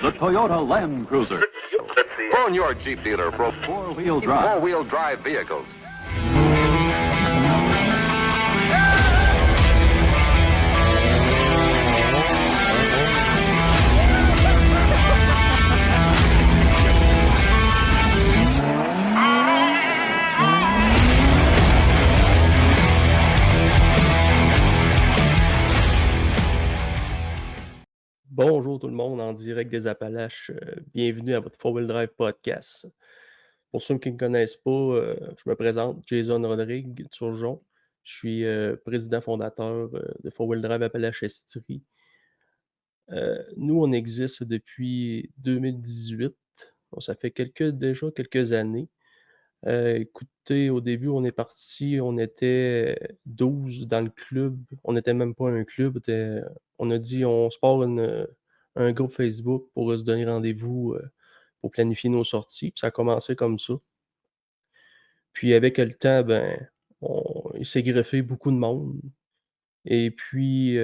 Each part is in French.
The Toyota Land Cruiser. Phone your Jeep dealer for Four-wheel drive. four-wheel drive vehicles. Bonjour tout le monde en direct des Appalaches. Bienvenue à votre Four-Wheel Drive Podcast. Pour ceux qui ne me connaissent pas, je me présente, Jason Rodrigue Turgeon. Je suis président fondateur de Four-Wheel Drive Appalaches Estrie. Nous, on existe depuis 2018. Bon, ça fait déjà quelques années. Écoutez, au début, on est parti, on était 12 dans le club. On n'était même pas un club. On a dit on se part un groupe Facebook pour se donner rendez-vous pour planifier nos sorties. Puis ça a commencé comme ça. Puis avec le temps, il s'est greffé beaucoup de monde. Et puis,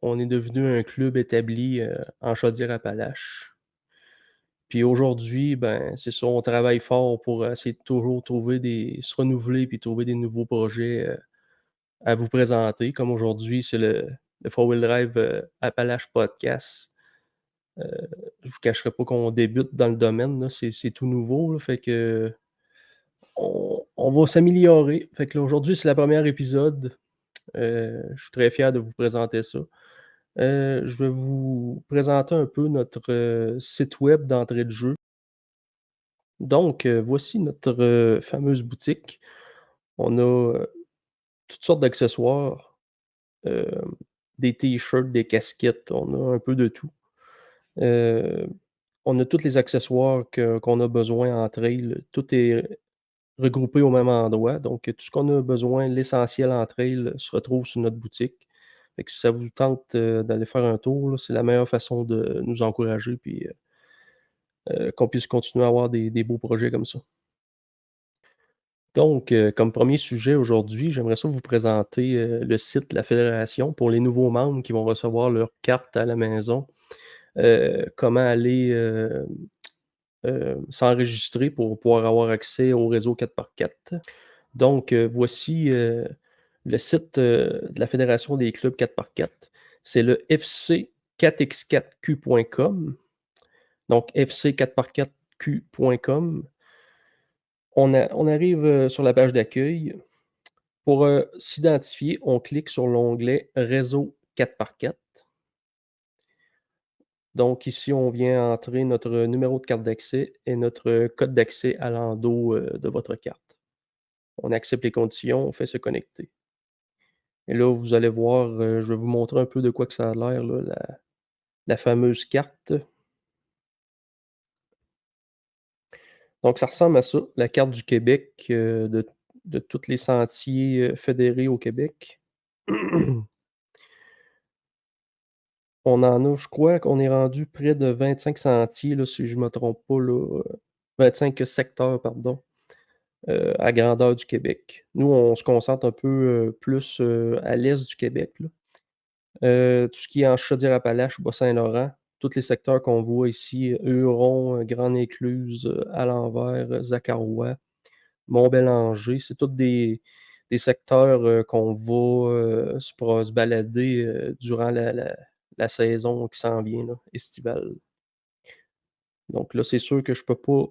on est devenu un club établi en Chaudière-Appalaches. Puis aujourd'hui, c'est ça, on travaille fort pour essayer de toujours se renouveler puis trouver des nouveaux projets à vous présenter. Comme aujourd'hui, c'est le Four-Wheel Drive Appalaches Podcast. Je vous cacherai pas qu'on débute dans le domaine, là, c'est tout nouveau, là, fait que on va s'améliorer. Fait que là, aujourd'hui, c'est le premier épisode. Je suis très fier de vous présenter ça. Je vais vous présenter un peu notre site web d'entrée de jeu. Donc, voici notre fameuse boutique. On a toutes sortes d'accessoires, hem, des t-shirts, des casquettes, on a un peu de tout. Heu, on a tous les accessoires qu'on a besoin en trail. Tout est regroupé au même endroit. Donc, tout ce qu'on a besoin, l'essentiel en trail, se retrouve sur notre boutique. Fait que si ça vous tente, d'aller faire un tour, là, c'est la meilleure façon de nous encourager puis, qu'on puisse continuer à avoir des beaux projets comme ça. Donc, comme premier sujet aujourd'hui, j'aimerais ça vous présenter, le site de la fédération pour les nouveaux membres qui vont recevoir leur carte à la maison. Comment aller, s'enregistrer pour pouvoir avoir accès au réseau 4x4. Donc, voici, le site, de la fédération des clubs 4x4. C'est le fc4x4q.com. Donc fc4x4q.com. On arrive, sur la page d'accueil. Pour, s'identifier, on clique sur l'onglet Réseau 4x4. Donc ici, on vient entrer notre numéro de carte d'accès et notre code d'accès à l'endos, de votre carte. On accepte les conditions, on fait se connecter. Et là, vous allez voir, je vais vous montrer un peu de quoi que ça a l'air là, la fameuse carte. Donc ça ressemble à ça, la carte du Québec, de tous les sentiers, fédérés au Québec. On en a, je crois qu'on est rendu près de 25 sentiers là, si je me trompe pas là, 25 secteurs pardon, à grandeur du Québec. Nous, on se concentre un peu, plus, à l'est du Québec là. Tout ce qui est en Chaudière-Appalaches, Bas-Saint-Laurent, tous les secteurs qu'on voit ici, Huron, Grande-Incluse, Alenvers, Zacarois, Mont-Bélanger, c'est tous des secteurs, qu'on va, se balader, durant la saison qui s'en vient là, estivale. Donc là, c'est sûr que je peux pas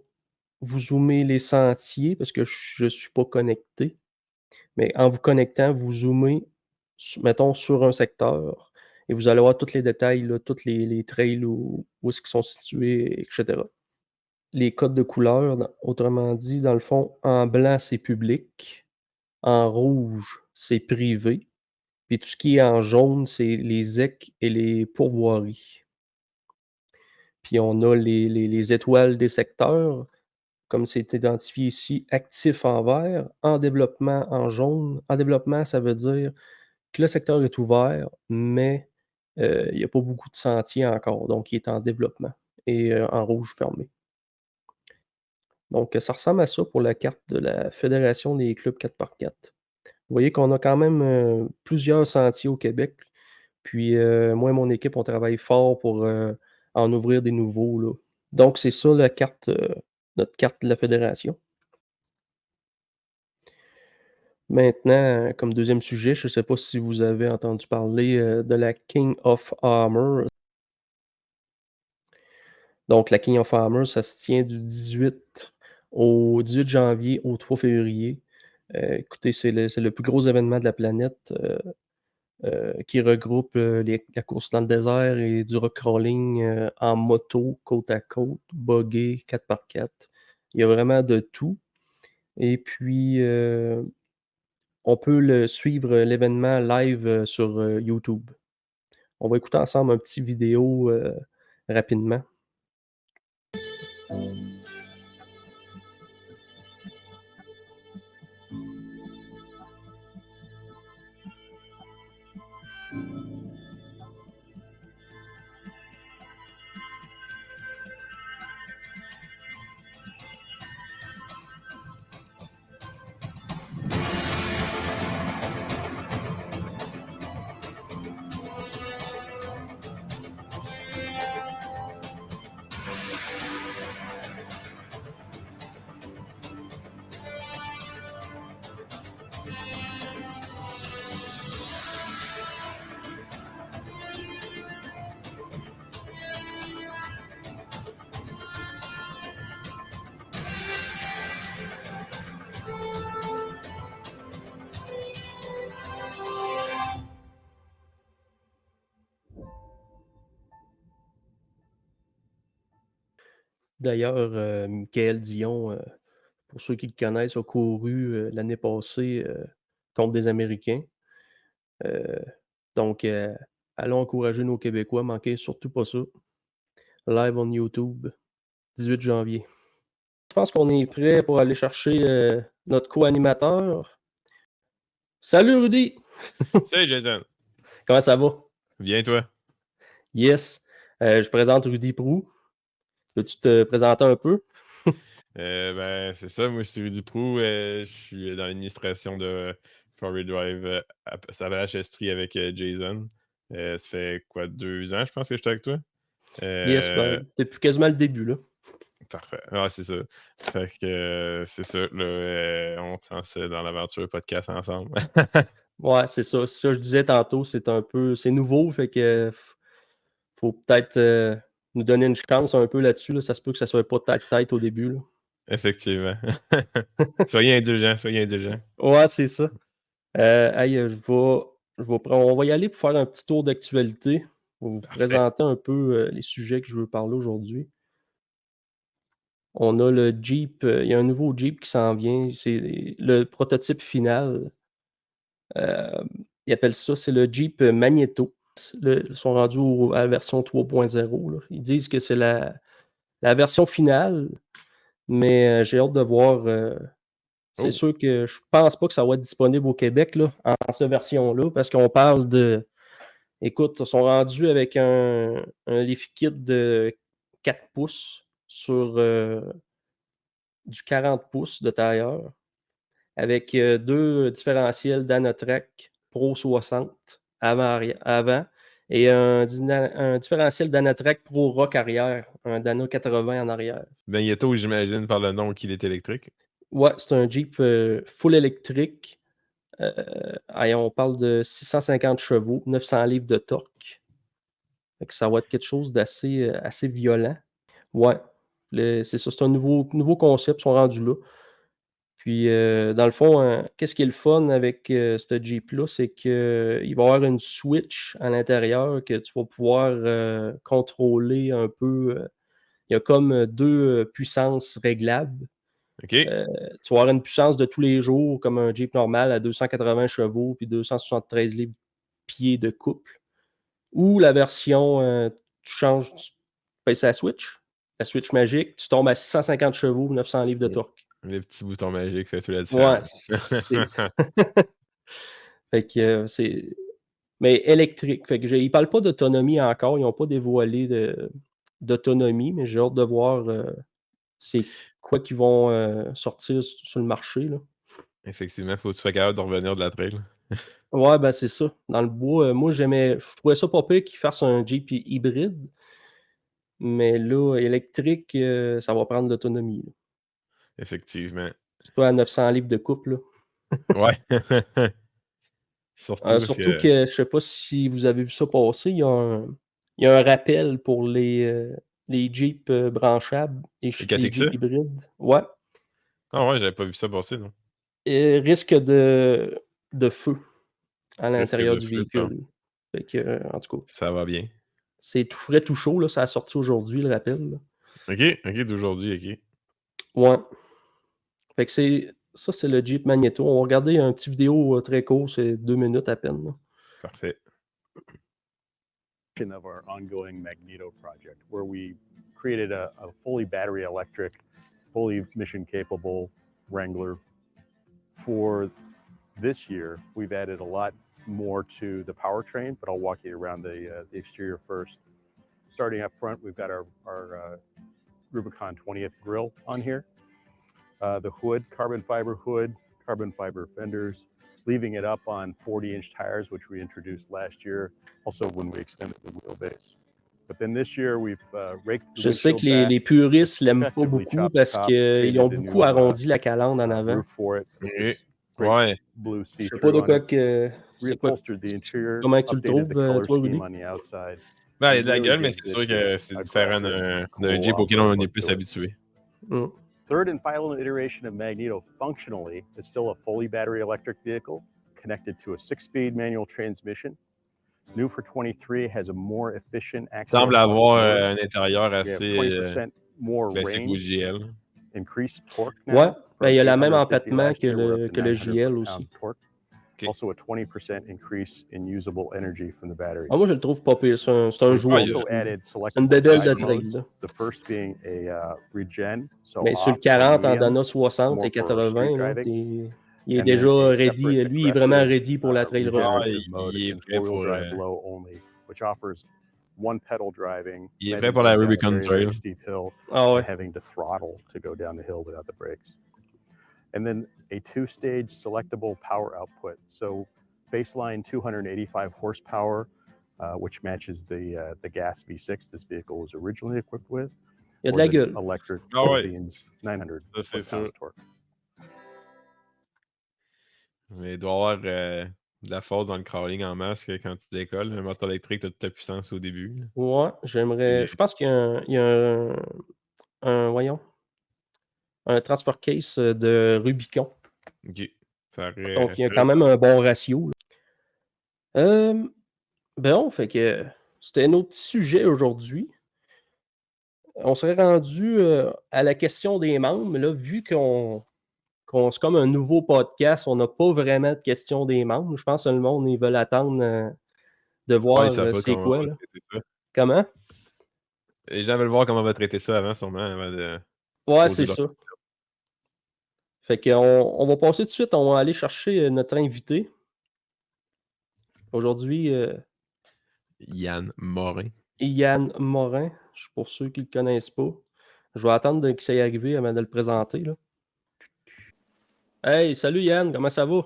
vous zoomer les sentiers parce que je suis pas connecté, mais en vous connectant, vous zoomez mettons sur un secteur et vous allez voir tous les détails là, tous les trails où est-ce qu'ils sont situés et cetera. Les codes de couleurs, autrement dit, dans le fond, en blanc, c'est public, en rouge, c'est privé, puis tout ce qui est en jaune, c'est les ZEC et les pourvoiries. Puis on a les étoiles des secteurs, comme c'est identifié ici, actif en vert, en développement en jaune. En développement, ça veut dire que le secteur est ouvert, mais il y a pas beaucoup de sentiers encore, donc il est en développement et en rouge fermé. Donc ça ressemble à ça pour la carte de la fédération des clubs 4x4. Vous voyez qu'on a quand même, plusieurs sentiers au Québec. Puis, moi et mon équipe, on travaille fort pour, en ouvrir des nouveaux, là. Donc c'est ça la carte, notre carte de la fédération. Maintenant, comme deuxième sujet, je ne sais pas si vous avez entendu parler, de la King of Armor. Donc la King of Armor, ça se tient du 18 janvier au 3 février. Écoutez, c'est le plus gros événement de la planète, qui regroupe, la course dans le désert et du rock crawling, en moto, côte à côte, buggy, 4x4. Il y a vraiment de tout et puis, on peut suivre l'événement live, sur, YouTube. On va écouter ensemble un petit vidéo, rapidement. D'ailleurs, Mickaël Dion, pour ceux qui le connaissent, a couru, l'année passée, contre des Américains. Heu, donc allons encourager nos Québécois, manquez surtout pas ça. Live on YouTube, 18 janvier. Je pense qu'on est prêt pour aller chercher, notre co-animateur. Salut Rudy! Salut Jason. Comment ça va? Bien toi? Yes. Je présente Rudy Proulx. Peux-tu te présenter un peu? Ben, c'est ça, moi je suis Rudy Proulx, je suis dans l'administration de Forward Drive à Savage-Estrie avec Jason. Ça fait quoi, 2 ans, je pense que j'étais avec toi? Yes, ben, depuis quasiment le début, là. Parfait. Ouais, c'est ça. Fait que c'est ça, là, on se lance dans l'aventure podcast ensemble. Ouais, c'est ça. C'est ça que je disais tantôt, c'est nouveau, fait que faut peut-être, nous donner une chance un peu là-dessus, là. Ça se peut que ça soit pas tête-tête au début, là. Effectivement. Soyez indulgents, soyez indulgents. Ouais, c'est ça. Hey, on va y aller pour faire un petit tour d'actualité. Je vais vous Parfait. présenter un peu, les sujets que je veux parler aujourd'hui. On a le Jeep, il y a un nouveau Jeep qui s'en vient, c'est le prototype final. Ils appellent ça, c'est le Jeep Magneto. Ils sont rendus à la version 3.0, là. Ils disent que c'est la version finale, mais j'ai hâte de voir. C'est Oh. sûr que je pense pas que ça va être disponible au Québec là, en cette version-là, parce qu'on parle de. Écoute, ils sont rendus avec un lift kit de 4 pouces sur du 40 pouces de tailleur, avec 2 différentiels Danotrek Pro 60 avant et un différentiel Danotrek Pro Rock arrière, un Dano 80 en arrière. Magneto, j'imagine, par le nom qu'il est électrique. Ouais, c'est un Jeep full électrique. On parle de 650 chevaux, 900 livres de torque. Fait que ça va être quelque chose d'assez assez violent. Ouais, c'est ça, c'est un nouveau concept, ils sont rendus là. Puis, dans le fond, qu'est-ce qui est le fun avec ce Jeep-là, c'est qu'il va y avoir une switch à l'intérieur que tu vas pouvoir contrôler un peu. Il y a comme 2 puissances réglables. OK. Tu vas avoir une puissance de tous les jours, comme un Jeep normal à 280 chevaux puis 273 livres-pieds de couple. Ou la version, tu changes, tu pèses la switch magique, tu tombes à 650 chevaux, 900 livres de torque. Les petits boutons magiques fait toute la Ouais, différence. c'est fait que, mais électrique. Fait que ils parlent pas d'autonomie encore, ils n'ont pas dévoilé d'autonomie, mais j'ai hâte de voir, c'est quoi qu'ils vont, sortir sur le marché, là. Effectivement, faut que tu sois capable de revenir de la trail. Ouais, ben, c'est ça. Dans le bois, moi, je trouvais ça pas pire qu'ils fassent un Jeep hybride. Mais là, électrique, ça va prendre l'autonomie. Là. Effectivement. C'est pas à 900 livres de couple. Là. Ouais. Surtout Surtout que je sais pas si vous avez vu ça passer, il y a un rappel pour les Jeeps branchables, les KTXE? Jeeps hybrides. Ouais. Ah ouais, j'avais pas vu ça passer, non. Et risque de feu à Risque l'intérieur de du feu, bon. véhicule. Fait que, en tout cas, Ça va bien. c'est tout frais, tout chaud. Là. Ça a sorti aujourd'hui, le rappel. Là. OK, d'aujourd'hui, OK. Ouais. Fait que c'est le Jeep Magneto. On va regarder un petit vidéo très court, c'est 2 minutes à peine. Là. Parfait. Of our ongoing Magneto project, where we created a fully battery electric, fully mission capable Wrangler. For this year, we've added a lot more to the powertrain, but I'll walk you around the exterior first. Starting up front, we've got our Rubicon 20th grille on here. The hood, carbon fiber fenders, leaving it up on 40-inch tires, which we introduced last year, also when we extended the wheelbase. But then this year, we've raked the Je sais windshield que les back, puristes l'aiment pas effectively beaucoup chopped parce the top, qu'ils ont painted a beaucoup new, arrondi la calandre en avant. roof for it with OK. this great Ouais. blue Je sais pas see-through de on quoi it. que c'est quoi. Reupholstered the interior, Comment tu le updated the trouves, color toi, scheme Rudy? on the outside. Ben, il y a It de la really gueule, mais gives c'est it sûr que this c'est différent aggressive, d'un cool Jeep auquel on off-road est look plus to it. habitué. Mm. Third and final iteration of Magneto, functionally, is still a fully battery electric vehicle connected to a 6-speed manual transmission. New for 23 has a more efficient access. Semble avoir un intérieur We have assez 20% more classique au range, JL. increased torque Ouais, now. ben, il y a le même 850 empattement last que year, we're up to le 900 JL foot-pound aussi. torque. Okay. Also a 20% increase in usable energy from the battery. Ah, moi, je le trouve pas pire. C'est un We've joueur. also added C'est une selectable bébelle de drive trail. modes. Là. The first being a regen, so Mais sur le off or 40, en medium, donnant 60 more et for 80, street là, driving. il est And déjà then a ready. separate Lui, il est vraiment aggressive, ready pour la trail run. regenerative Ah, mode il est in prêt four-wheel pour, drive low only, which offers one pedal driving. il est imagine prêt pour la going down a Rubicon very, Trail. very steep hill Ah and ouais. having to throttle to go down the hill without the brakes. And then a 2-stage selectable power output. So baseline 285 horsepower, which matches the gas V6 this vehicle was originally equipped with. Il y a de or la the gueule. electric Ah ouais. Beams 900 Ça, c'est foot-pounds sûr. torque. Mais il doit y avoir de la force dans le crawling en masse quand tu décolles. Un moteur électrique, tu as toute ta puissance au début. Ouais, j'aimerais. Je pense qu'il y a voyons, un transfer case de Rubicon. OK. Ça Donc, il y a quand même un bon ratio. Bon, fait que c'était notre petit sujet aujourd'hui. On serait rendu à la question des membres, mais là, vu qu'on c'est comme un nouveau podcast, on n'a pas vraiment de questions des membres. Je pense que le monde, ils veulent attendre de voir ils savent pas c'est comment quoi. on va Là. traiter ça. Comment? Les gens veulent voir comment on va traiter ça avant, sûrement, avant de Ouais, poser c'est leur... ça. Fait qu'on va passer tout de suite, on va aller chercher notre invité. Aujourd'hui, Yann Morin. Yann Morin, pour ceux qui ne le connaissent pas. Je vais attendre qu'il s'est arrivé avant de le présenter. Là. Hey, salut Yann, comment ça va?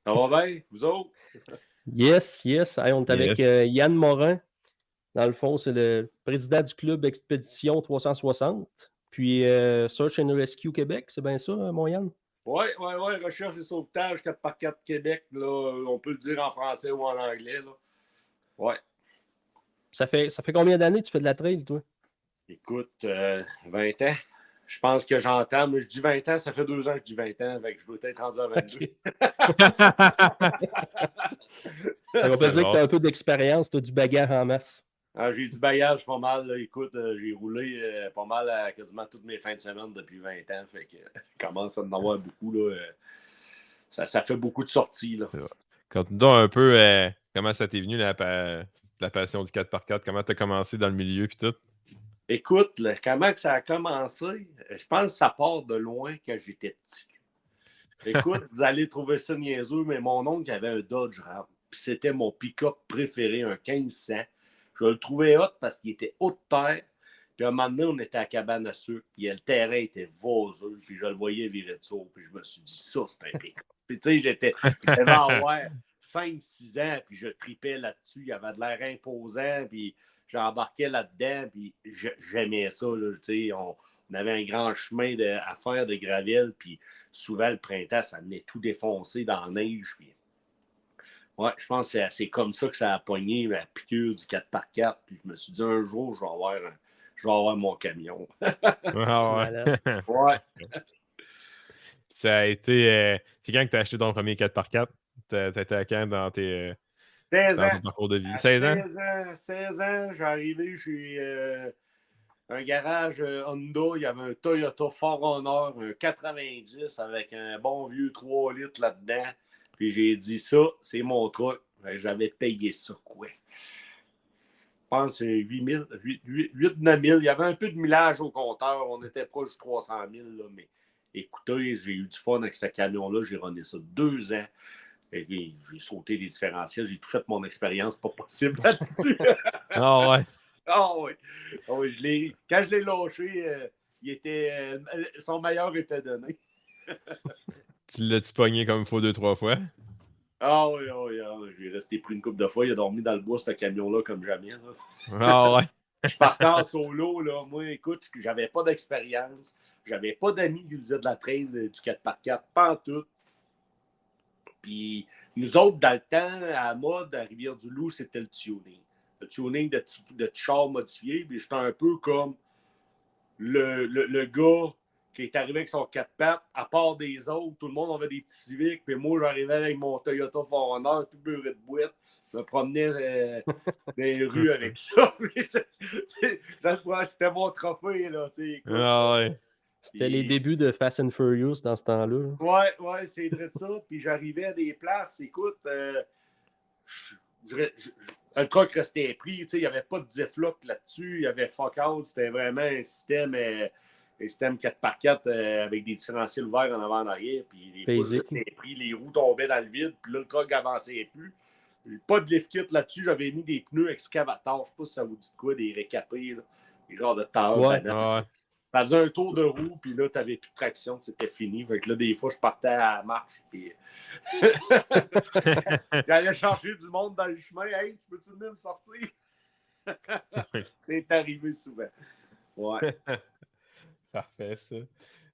Ça va bien, vous autres? Yes. Hey, on est avec Yann Morin. Dans le fond, c'est le président du club Expédition 360. Puis Search and Rescue Québec, c'est bien ça, mon Yann? Oui, recherche et sauvetage 4x4 Québec, là, on peut le dire en français ou en anglais. Là. Ouais. Ça fait combien d'années que tu fais de la trail, toi? Écoute, 20 ans. Je pense que j'entends, mais je dis 20 ans, ça fait 2 ans que je dis 20 ans, fait que je dois être rendu à 22. Okay. On peut dire que tu as un peu d'expérience, tu as du bagage en masse. J'ai du bagage pas mal. Là. Écoute, j'ai roulé pas mal à quasiment toutes mes fins de semaine depuis 20 ans, fait que je commence à en avoir beaucoup. Là, ça fait beaucoup de sorties. Là. Conte-nous un peu comment ça t'est venu, la passion du 4x4, comment tu as commencé dans le milieu et tout. Écoute, là, comment que ça a commencé? Je pense que ça part de loin quand j'étais petit. Écoute, vous allez trouver ça niaiseux, mais mon oncle avait un Dodge Ram. Puis c'était mon pick-up préféré, un 1500. Je le trouvais hot parce qu'il était haut de terre. Puis à un moment donné, on était à cabane à sucre. Puis le terrain était vaseux. Puis je le voyais virer de saut. Puis je me suis dit, ça, c'est un pick-up. Puis tu sais, j'avais avoir 5-6 ans. Puis je tripais là-dessus. Il avait de l'air imposant. Puis j'embarquais là-dedans, puis j'aimais ça. Là, on avait un grand chemin à faire de gravel, puis souvent, le printemps, ça venait tout défoncer dans la neige. Puis... Ouais, je pense que c'est comme ça que ça a pogné la piqûre du 4x4. Puis je me suis dit, un jour, je vais avoir mon camion. Ah ouais. Ouais. Ça a été. C'est quand que tu as acheté ton premier 4x4? T'étais à quand dans 16 ton ans. parcours de vie? À 16 ans? 16 ans, j'ai arrivé chez un garage Honda. Il y avait un Toyota 4Runner, un 90 avec un bon vieux 3 litres là-dedans. Puis j'ai dit, ça, c'est mon truc. J'avais payé ça, quoi. Je pense que c'est 8-9 000. Il y avait un peu de millage au compteur. On était proche de 300 000, là, mais écoutez, j'ai eu du fun avec ce camion-là. J'ai runné ça 2 ans. Et j'ai sauté les différentiels. J'ai tout fait mon expérience. Pas possible là-dessus. Ah ouais. Ah oui. Ah oui, quand je l'ai lâché, son meilleur était donné. Tu l'as-tu pogné comme il faut 2-3 fois? Ah oui, ah oui, ah oui. J'ai resté pris une couple de fois. Il a dormi dans le bois, ce camion-là, comme jamais. Là. Ah ouais. Je partais en solo. Là. Moi, écoute, j'avais pas d'expérience. J'avais pas d'amis qui faisaient de la trail du 4x4. Pas en tout. Puis nous autres, dans le temps, à la mode, à Rivière-du-Loup, c'était le tuning. Le tuning de char modifié. Puis j'étais un peu comme le gars qui est arrivé avec son 4 pattes, à part des autres, tout le monde avait des petits Civics, puis moi, j'arrivais avec mon Toyota 4Runner, tout beurré de boîte, je me promenais dans les rues avec ça. C'était mon trophée, là, tu sais, écoute. Ah ouais. C'était les débuts de Fast and Furious dans ce temps-là. Ouais, c'est vrai de ça. Puis j'arrivais à des places, écoute, le truck restait pris, tu sais, il n'y avait pas de Ziploc là-dessus, il y avait fuck out, c'était vraiment un système 4x4 avec des différentiels ouverts en avant en arrière, puis les pouces restaient pris, les roues tombaient dans le vide, puis là, le truck n'avançait plus. Pas de lift kit là-dessus, j'avais mis des pneus excavateurs, je ne sais pas si ça vous dit de quoi, des récapés, là, des genres de taille, Ouais. Ça faisait un tour de roue, puis là, tu n'avais plus de traction, c'était fini. Fait que là, des fois, je partais à la marche, puis j'allais chercher du monde dans le chemin. Hey, tu peux-tu venir me sortir? C'est arrivé souvent. Ouais. Parfait, ça.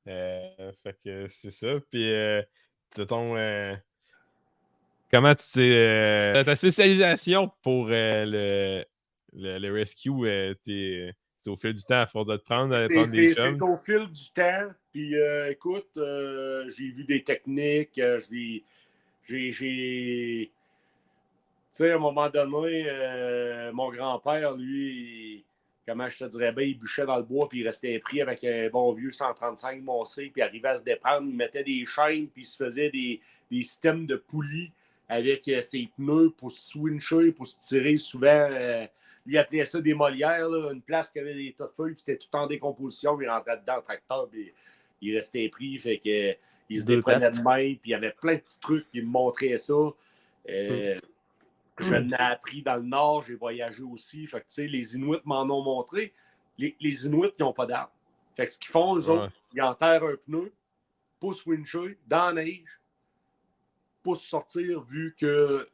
Fait que c'est ça. Puis, comment tu t'es. Ta spécialisation pour le rescue, c'est au fil du temps, à force de te prendre des chums? C'est au fil du temps. Puis, écoute, j'ai vu des techniques. Tu sais, à un moment donné, mon grand-père, lui, comment je te dirais bien, il bûchait dans le bois, puis il restait pris avec un bon vieux 135 moncé, puis il arrivait à se déprendre, il mettait des chaînes, puis il se faisait des systèmes de poulies avec ses pneus pour se swincher, pour se tirer souvent. Lui, il appelait ça des Molières, là, une place qui avait des tas de feuilles, puis c'était tout en décomposition, puis il rentrait dedans en tracteur, puis il restait pris, fait que il se déprenait de main, puis il y avait plein de petits trucs, puis il me montrait ça. Je l'ai appris dans le Nord, j'ai voyagé aussi. Fait que, tu sais, les Inuits m'en ont montré. Les Inuits, ils n'ont pas d'armes. Fait que ce qu'ils font, eux autres, ils enterrent un pneu, poussent wincher dans la neige, poussent sortir vu qu'ils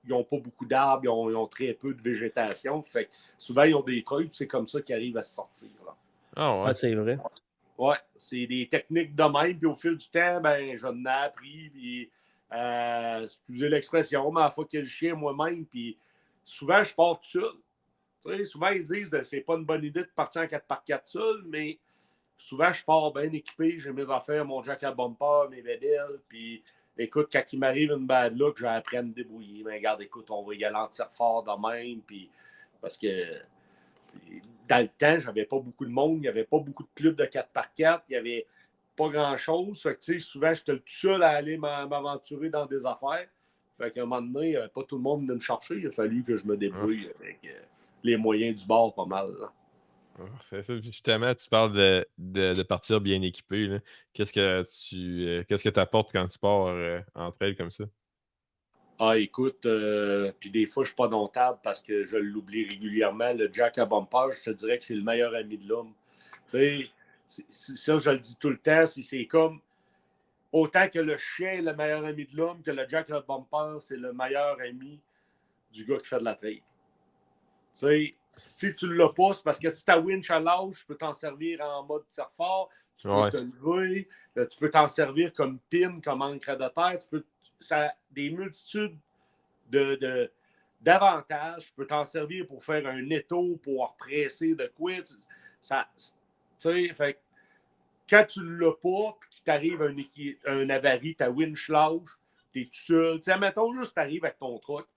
n'ont pas beaucoup d'arbres, ils ont très peu de végétation. Fait que souvent, ils ont des trucs, c'est comme ça qu'ils arrivent à se sortir. Là. Ah ouais. C'est vrai. Ouais, c'est des techniques de même. Puis au fil du temps, ben, j'en ai appris. Puis, excusez l'expression, mais à la fois qu'il y a le chien moi-même, puis souvent, je pars tout seul. Tu sais, souvent, ils disent que c'est pas une bonne idée de partir en 4x4 seul, mais souvent, je pars bien équipé. J'ai mes affaires, mon jack à bumper, mes bédelles. Puis, écoute, quand il m'arrive une bad luck, j'ai appris à me débrouiller. Mais regarde, écoute, on va y aller en tir fort de même. Puis, parce que dans le temps, j'avais pas beaucoup de monde. Il n'y avait pas beaucoup de clubs de 4x4. Il n'y avait pas grand-chose. Fait que, tu sais, souvent, j'étais tout seul à aller m'aventurer dans des affaires. Fait qu'à un moment donné, pas tout le monde venait me chercher. Il a fallu que je me débrouille avec les moyens du bord pas mal. Là. C'est ça. Justement, tu parles de partir bien équipé. Là. Qu'est-ce que tu apportes quand tu pars en trail comme ça? Ah, écoute, puis des fois, je ne suis pas notable parce que je l'oublie régulièrement. Le jack à bumper, je te dirais que c'est le meilleur ami de l'homme. Tu sais, ça, je le dis tout le temps, c'est comme autant que le chien est le meilleur ami de l'homme, que le jack à bumper, c'est le meilleur ami du gars qui fait de la trail. Tu sais, si tu l'as pas, c'est parce que si ta winch à lâche, tu peux t'en servir en mode tire-fort, tu peux te lever, tu peux t'en servir comme pin, comme ancre de terre, ça a des multitudes d'avantages. Tu peux t'en servir pour faire un étau, pour presser de quoi. Ça, tu sais, fait que quand tu ne l'as pas, puis qu'il t'arrive un avarie, ta winch lâche, t'es tout seul. Tu sais, mettons juste tu arrives avec ton truck,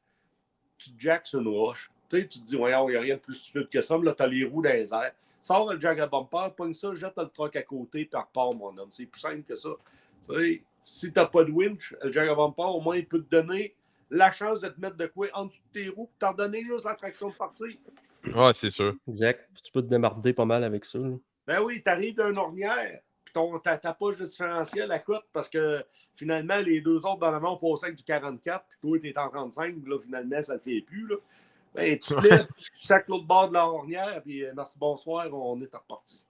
tu jacks une roche. Tu sais, tu te dis, voyons, il n'y a rien de plus stupide que ça. Mais là, tu as les roues dans les airs. Sors le jack à bumper, pogne ça, jette le truck à côté, puis repars, mon homme. C'est plus simple que ça. Tu sais, si tu n'as pas de winch, le jack à bumper, au moins, il peut te donner la chance de te mettre de quoi en dessous de tes roues, puis t'en donner juste la traction de partir. Ouais, c'est sûr. Exact. Tu peux te démarder pas mal avec ça. Là. Ben oui, tu arrives d'une ornière, puis ta poche de différentiel, elle coûte parce que finalement, les deux autres dans l'avant ont passé avec du 44, puis toi, tu es en 35, puis là, finalement, ça ne le fait plus. Là. Ben, tu te lèves, tu sacs l'autre bord de la ornière, puis merci, bonsoir, on est reparti.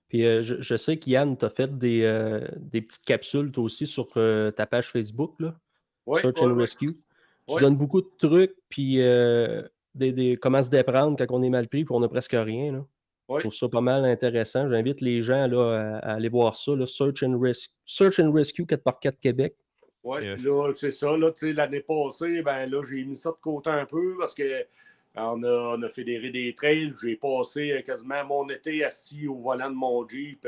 Puis je sais qu'Yann, tu as fait des petites capsules, toi aussi, sur ta page Facebook, là, Search and Rescue. Tu donnes beaucoup de trucs, puis comment se déprendre quand on est mal pris, puis on n'a presque rien. Là. Je trouve ça pas mal intéressant. J'invite les gens là, à aller voir ça, là, Search and Rescue 4x4 Québec. Oui, là, c'est ça. Là, l'année passée, ben là, j'ai mis ça de côté un peu parce que on a fédéré des trails. J'ai passé quasiment mon été assis au volant de mon Jeep.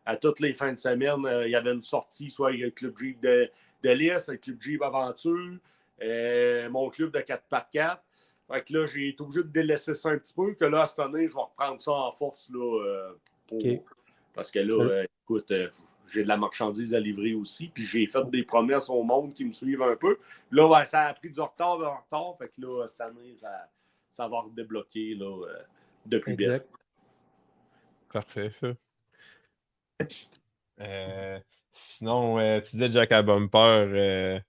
À toutes les fins de semaine, il y avait une sortie, soit avec le club Jeep de l'Est, le club Jeep Aventure, mon club de 4x4. Fait que là, j'ai été obligé de délaisser ça un petit peu, que là, cette année, je vais reprendre ça en force, là, parce que là, écoute, j'ai de la marchandise à livrer aussi, puis j'ai fait des promesses au monde qui me suivent un peu. Là, ben, ça a pris du retard, fait que là, cette année, ça va redébloquer, là, depuis bien. Parfait, ça. Sinon, tu disais Jack à bumper,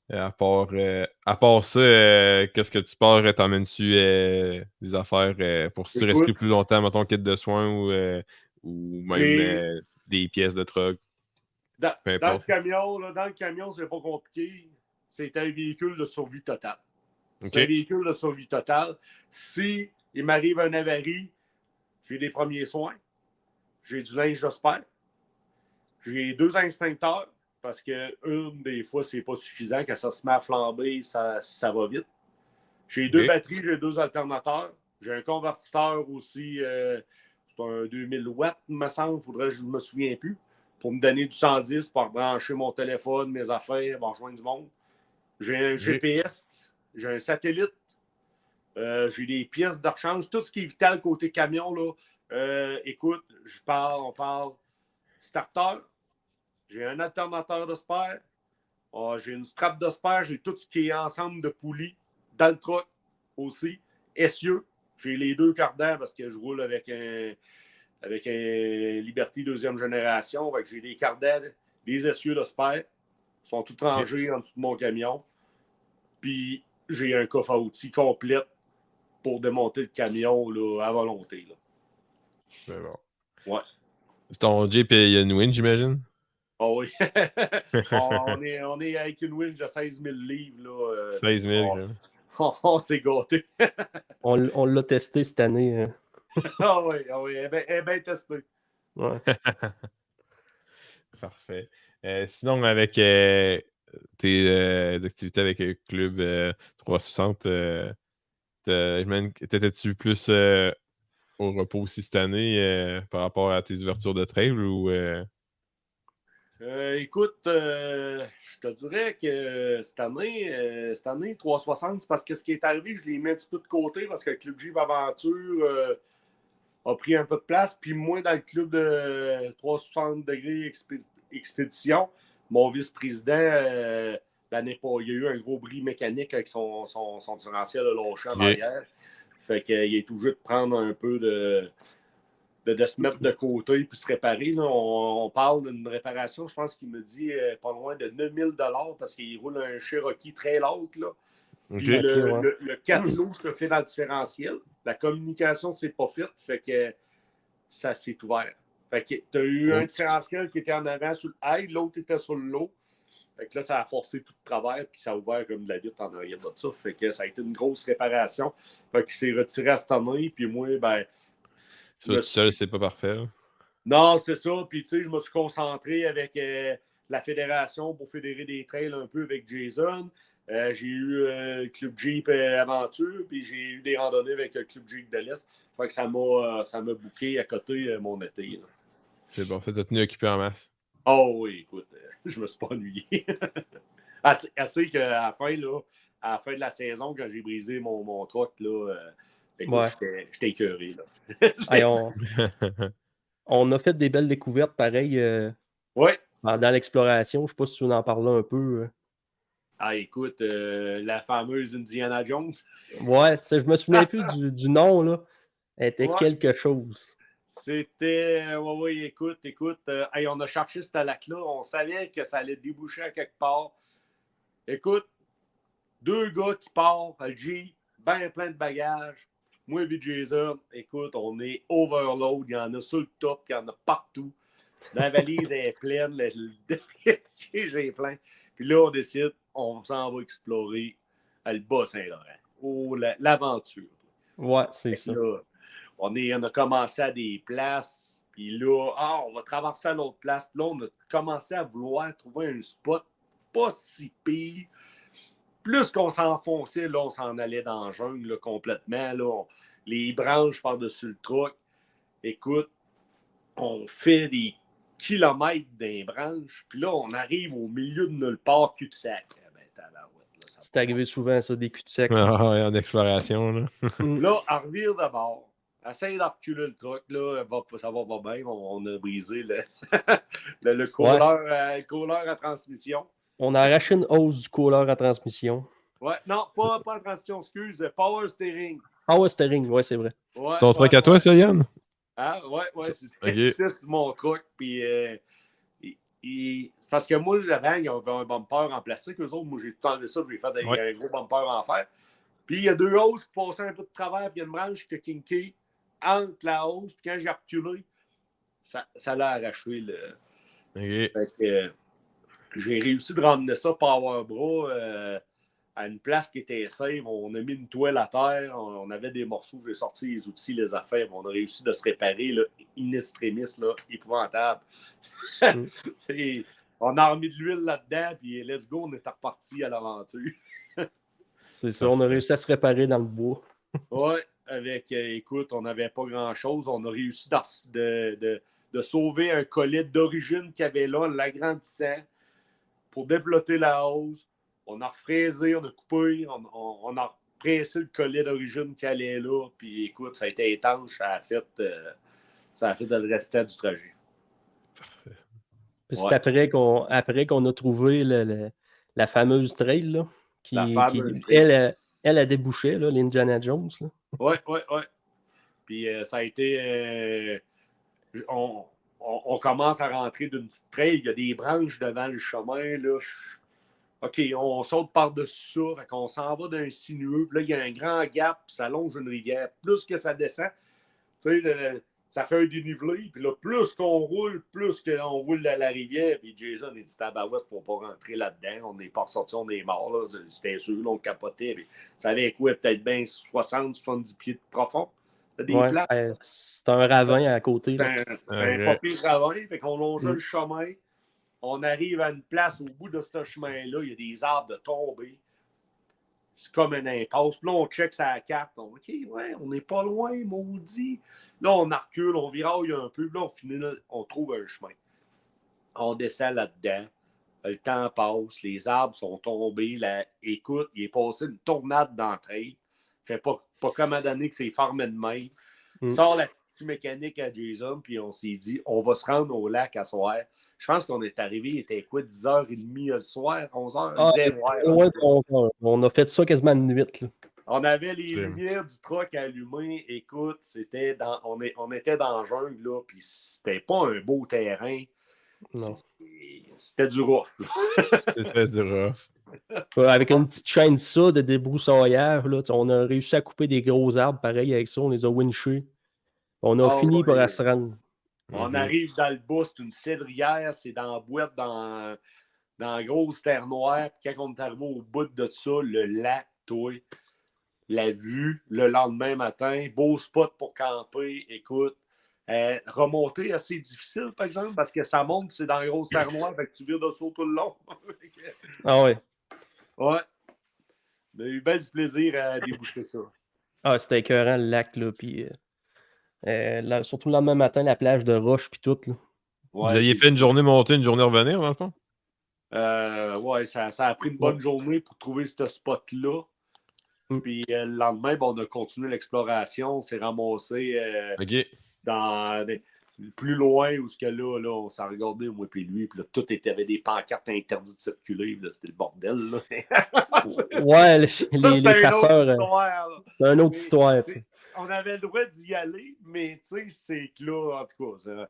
à part ça, qu'est-ce que tu pars? T'emmènes-tu des affaires pour si tu restes plus longtemps, mettons, kit de soins ou même des pièces de truck? Dans le camion, c'est pas compliqué. C'est un véhicule de survie totale. C'est un véhicule de survie totale. Si il m'arrive un avarie, j'ai des premiers soins. J'ai du linge de spare. J'ai 2 extincteurs parce que des fois, c'est pas suffisant. Quand ça se met à flamber, ça va vite. J'ai 2 batteries, j'ai 2 alternateurs. J'ai un convertisseur aussi. C'est un 2000 watts, il me semble. Je ne me souviens plus. Pour me donner du 110 pour brancher mon téléphone, mes affaires, pour rejoindre du monde. J'ai un GPS, j'ai un satellite, j'ai des pièces de rechange, tout ce qui est vital côté camion. Là. Écoute, on parle starter, j'ai un alternateur de spare, j'ai une strap de spare, j'ai tout ce qui est ensemble de poulies dans le truck aussi. Essieux, j'ai les 2 cardans parce que je roule avec un Liberty 2e génération. J'ai des cardans, des essieux de spare. Ils sont tous rangés en dessous de mon camion. Puis j'ai un coffre à outils complet pour démonter le camion là, à volonté. Là. C'est bon. Ouais. Ton Jeep, il y a une winch, j'imagine? Oh oui. on est avec une winch de 16 000 livres. Là, 16 000. On s'est gâtés. on l'a testé cette année. Hein. Ah oui, elle est bien testée. Ouais. Parfait. Sinon, avec tes activités avec le club 360, t'étais-tu plus au repos aussi cette année par rapport à tes ouvertures de trail ou écoute, je te dirais que cette année 360, c'est parce que ce qui est arrivé, je l'ai mis un petit peu de côté parce que le club Jeep Aventure a pris un peu de place. Puis moi, dans le club de 360 degrés expédition, mon vice-président, l'année passée, il y a eu un gros bris mécanique avec son différentiel de lâché en arrière. Fait qu'il est obligé de prendre un peu de se mettre de côté puis se réparer. Là. On parle d'une réparation, je pense qu'il me dit pas loin de 9 000 parce qu'il roule un Cherokee très haute. Puis le 4 lots se fait dans le différentiel. La communication, c'est pas faite. Fait que ça s'est ouvert. Fait que tu as eu un différentiel qui était en avant sur le high, l'autre était sur le low. Fait que là, ça a forcé tout de travers, puis ça a ouvert comme de la vitre en arrière de ça. Fait que ça a été une grosse réparation. Fait qu'il s'est retiré à cette année, puis moi, ben. Ça, tout seul, c'est pas parfait. Là. Non, c'est ça. Puis, tu sais, je me suis concentré avec la fédération pour fédérer des trails un peu avec Jason. J'ai eu Club Jeep Aventure, puis j'ai eu des randonnées avec le Club Jeep de l'Est. Fait que ça m'a booké à côté mon été. Là. C'est bon, ça t'a tenu occupé en masse. Oh oui, écoute, je me suis pas ennuyé. assez qu'à la fin de la saison, quand j'ai brisé mon truck, là, écoute, j'étais écœuré. Là. Hey, on a fait des belles découvertes, pareil, ouais. dans l'exploration. Je ne sais pas si tu veux en parler un peu. Ah, écoute, la fameuse Indiana Jones. Ouais, je me souviens plus du nom, là. Elle était quelque chose. C'était, oui, écoute, hey, on a cherché ce lac-là, on savait que ça allait déboucher à quelque part. Écoute, 2 gars qui partent, le Jeep, ben plein de bagages. Moi et Jason, écoute, on est overload, il y en a sur le top, il y en a partout. La valise est pleine, le siège est plein. Puis là, on décide, on s'en va explorer le Bas-Saint-Laurent. Oh, l'aventure. Ouais, c'est ça. Là, on a commencé à des places, puis là, on va traverser à l'autre place. Puis là, on a commencé à vouloir trouver un spot pas si pire. Plus qu'on s'enfonçait, là, on s'en allait dans la jungle là, complètement. Là, les branches par-dessus le truck. Écoute, on fait des kilomètres des branches, puis là, on arrive au milieu de nulle part, cul-de-sac. C'est arrivé souvent, ça, des cul-de-sac. Ah, ouais, en exploration. Là, là elle revire de bord. Essaye de reculer le truc, là, ça va pas bien. On a brisé le couleur à transmission. On a arraché une hausse du couleur à transmission. Ouais, non, pas à transmission, excuse, power steering. Power steering, ouais, c'est vrai. Ouais, c'est ton truc à toi, ça, Yann? Ah, ouais, c'est mon truc. Puis, c'est parce que moi, avant, il y avait un bumper en plastique. Eux autres, moi, j'ai tout enlevé ça, j'ai fait un gros bumper en fer. Puis, il y a 2 hausses qui passaient un peu de travers, puis il y a une branche qui a kinké entre la hausse, puis quand j'ai reculé, ça l'a arraché. Fait que, j'ai réussi de ramener ça power bras à une place qui était safe. On a mis une toile à terre, on avait des morceaux, j'ai sorti les outils, les affaires, on a réussi de se réparer, là, in extremis, là, épouvantable. On a remis de l'huile là-dedans, puis let's go, on est reparti à l'aventure. C'est ça, on a réussi à se réparer dans le bois. Oui, avec, écoute, on n'avait pas grand-chose. On a réussi de sauver un collet d'origine qu'il y avait là, en l'agrandissant, pour déploter la hausse. On a refraisé, on a coupé, on a pressé le collet d'origine qui allait là. Puis écoute, ça a été étanche, ça a fait le restant du trajet. Parfait. Puis c'est après qu'on a trouvé la fameuse trail, là, elle a débouché, là, l'Indiana Jones. Oui. Puis ça a été... on commence à rentrer d'une petite trail. Il y a des branches devant le chemin, là. OK, on saute par-dessus ça. Fait qu'on s'en va d'un sinueux. Puis là, il y a un grand gap, puis ça longe une rivière. Plus que ça descend, tu sais, ça fait un dénivelé. Puis là, plus qu'on roule, plus qu'on roule la rivière. Puis Jason, il dit tabarouette, il ne faut pas rentrer là-dedans. On n'est pas ressorti, on est mort. Là. C'était sûr, là, on capotait. Puis ça avait quoi, peut-être bien 60-70 pieds de profond. C'est un ravin à côté. C'est un pas pire ravin. Fait qu'on longeait le chemin. On arrive à une place au bout de ce chemin-là, il y a des arbres de tomber. C'est comme une impasse. Puis là, on check sa carte. OK, ouais, on n'est pas loin, maudit. Là, on recule, on viraille un peu. Puis là, on trouve un chemin. On descend là-dedans. Le temps passe. Les arbres sont tombés. Écoute, il est passé une tornade d'entrée. Fait pas comme à donner que c'est formé de même. Sort la petite mécanique à Jason, puis on s'est dit, on va se rendre au lac à soir. Je pense qu'on est arrivé, il était quoi, 10h30 le soir, 11h? On a fait ça quasiment de nuit. Là. On avait les lumières du truck allumées. Écoute, on était dans le jungle, là, puis c'était pas un beau terrain. Non. C'était du rough. C'était du rough. Avec une petite chaîne ça de débroussaillère, là, on a réussi à couper des gros arbres pareil avec ça, on les a winchés. On a fini par se rendre. On arrive dans le bas, c'est une cédrière, c'est dans la boîte dans la grosse terre noire. Puis quand on est arrivé au bout de ça, le lac, toi, la vue, le lendemain matin, beau spot pour camper. Écoute, remonter assez difficile, par exemple, parce que ça monte, c'est dans la grosse terre noire, fait que tu vires de saut tout le long. Ah ouais. Ouais. On a eu bien du plaisir à déboucher ça. Ah, c'était écœurant, le lac, là. Puis, surtout le lendemain matin, la plage de roche, puis tout, là. Vous aviez fait une journée montée, une journée revenir, dans le fond? Ouais, ça a pris une bonne journée pour trouver ce spot-là. Puis le lendemain, on a continué l'exploration. On s'est ramassé plus loin où ce que là, on s'est regardé, moi et lui. Puis là, tout avait des pancartes interdites de circuler. Là, c'était le bordel. Là. Ouais, les chasseurs. C'est une autre histoire. On avait le droit d'y aller, mais tu sais, c'est que là, en tout cas,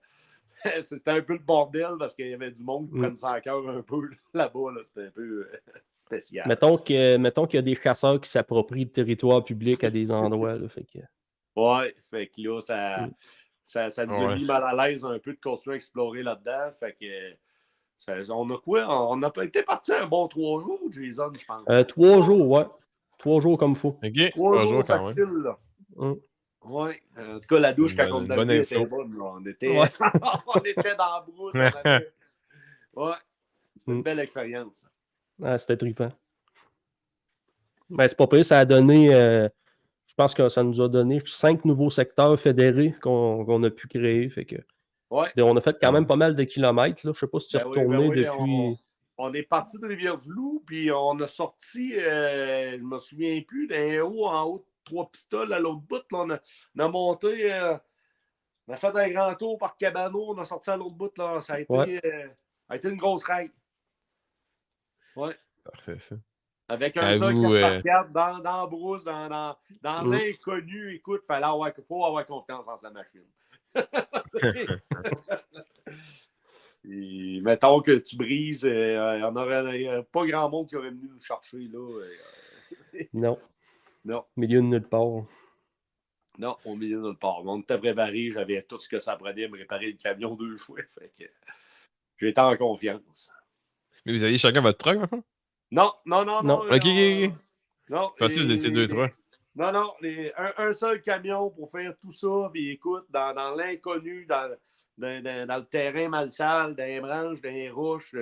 c'était un peu le bordel parce qu'il y avait du monde qui prenait ça à cœur un peu là-bas. Là, c'était un peu spécial. Mettons qu'il y a des chasseurs qui s'approprient le territoire public à des endroits. Là, fait que... Ouais, fait que là, ça nous a mis mal à l'aise un peu de continuer à explorer là-dedans. Fait que on a quoi? On a été parti un bon 3 jours, Jason, je pense. 3 jours, ouais. 3 jours comme il faut. OK. 3 jours facile, là. Oui. En tout cas, la douche, quand on arrivait, était bonne. Là. On était dans la brousse. Ouais. C'est une belle expérience. Ah, c'était trippant. Ben, c'est pas pire. Ça a donné... je pense que ça nous a donné 5 nouveaux secteurs fédérés qu'on a pu créer. Fait que... Ouais. On a fait quand même pas mal de kilomètres. Là. Je sais pas si tu es retourné depuis... On est parti de Rivière-du-Loup, puis on a sorti, je me souviens plus, d'un haut en haut de 3 pistoles à l'autre bout. Là, on a monté, on a fait un grand tour par Cabano, on a sorti à l'autre bout. Là, ça a été une grosse règle. Ouais. Parfait, ça. Avec un seul 4x4 dans la brousse, dans l'inconnu. Écoute, il faut avoir confiance en sa machine. Et mettons que tu brises, il n'y aurait pas grand monde qui aurait venu nous chercher. Là, non. Non. Au milieu de nulle part. Non, au milieu de nulle part. On était préparé, j'avais tout ce que ça prenait, me réparer le camion 2 fois. Fait que j'étais en confiance. Mais vous aviez chacun votre truck, maintenant? Non. OK. Non. Parce que vous étiez 2-3. Non. Un seul camion pour faire tout ça. Puis écoute, dans l'inconnu, dans le terrain mal sale, dans les branches, dans les roches.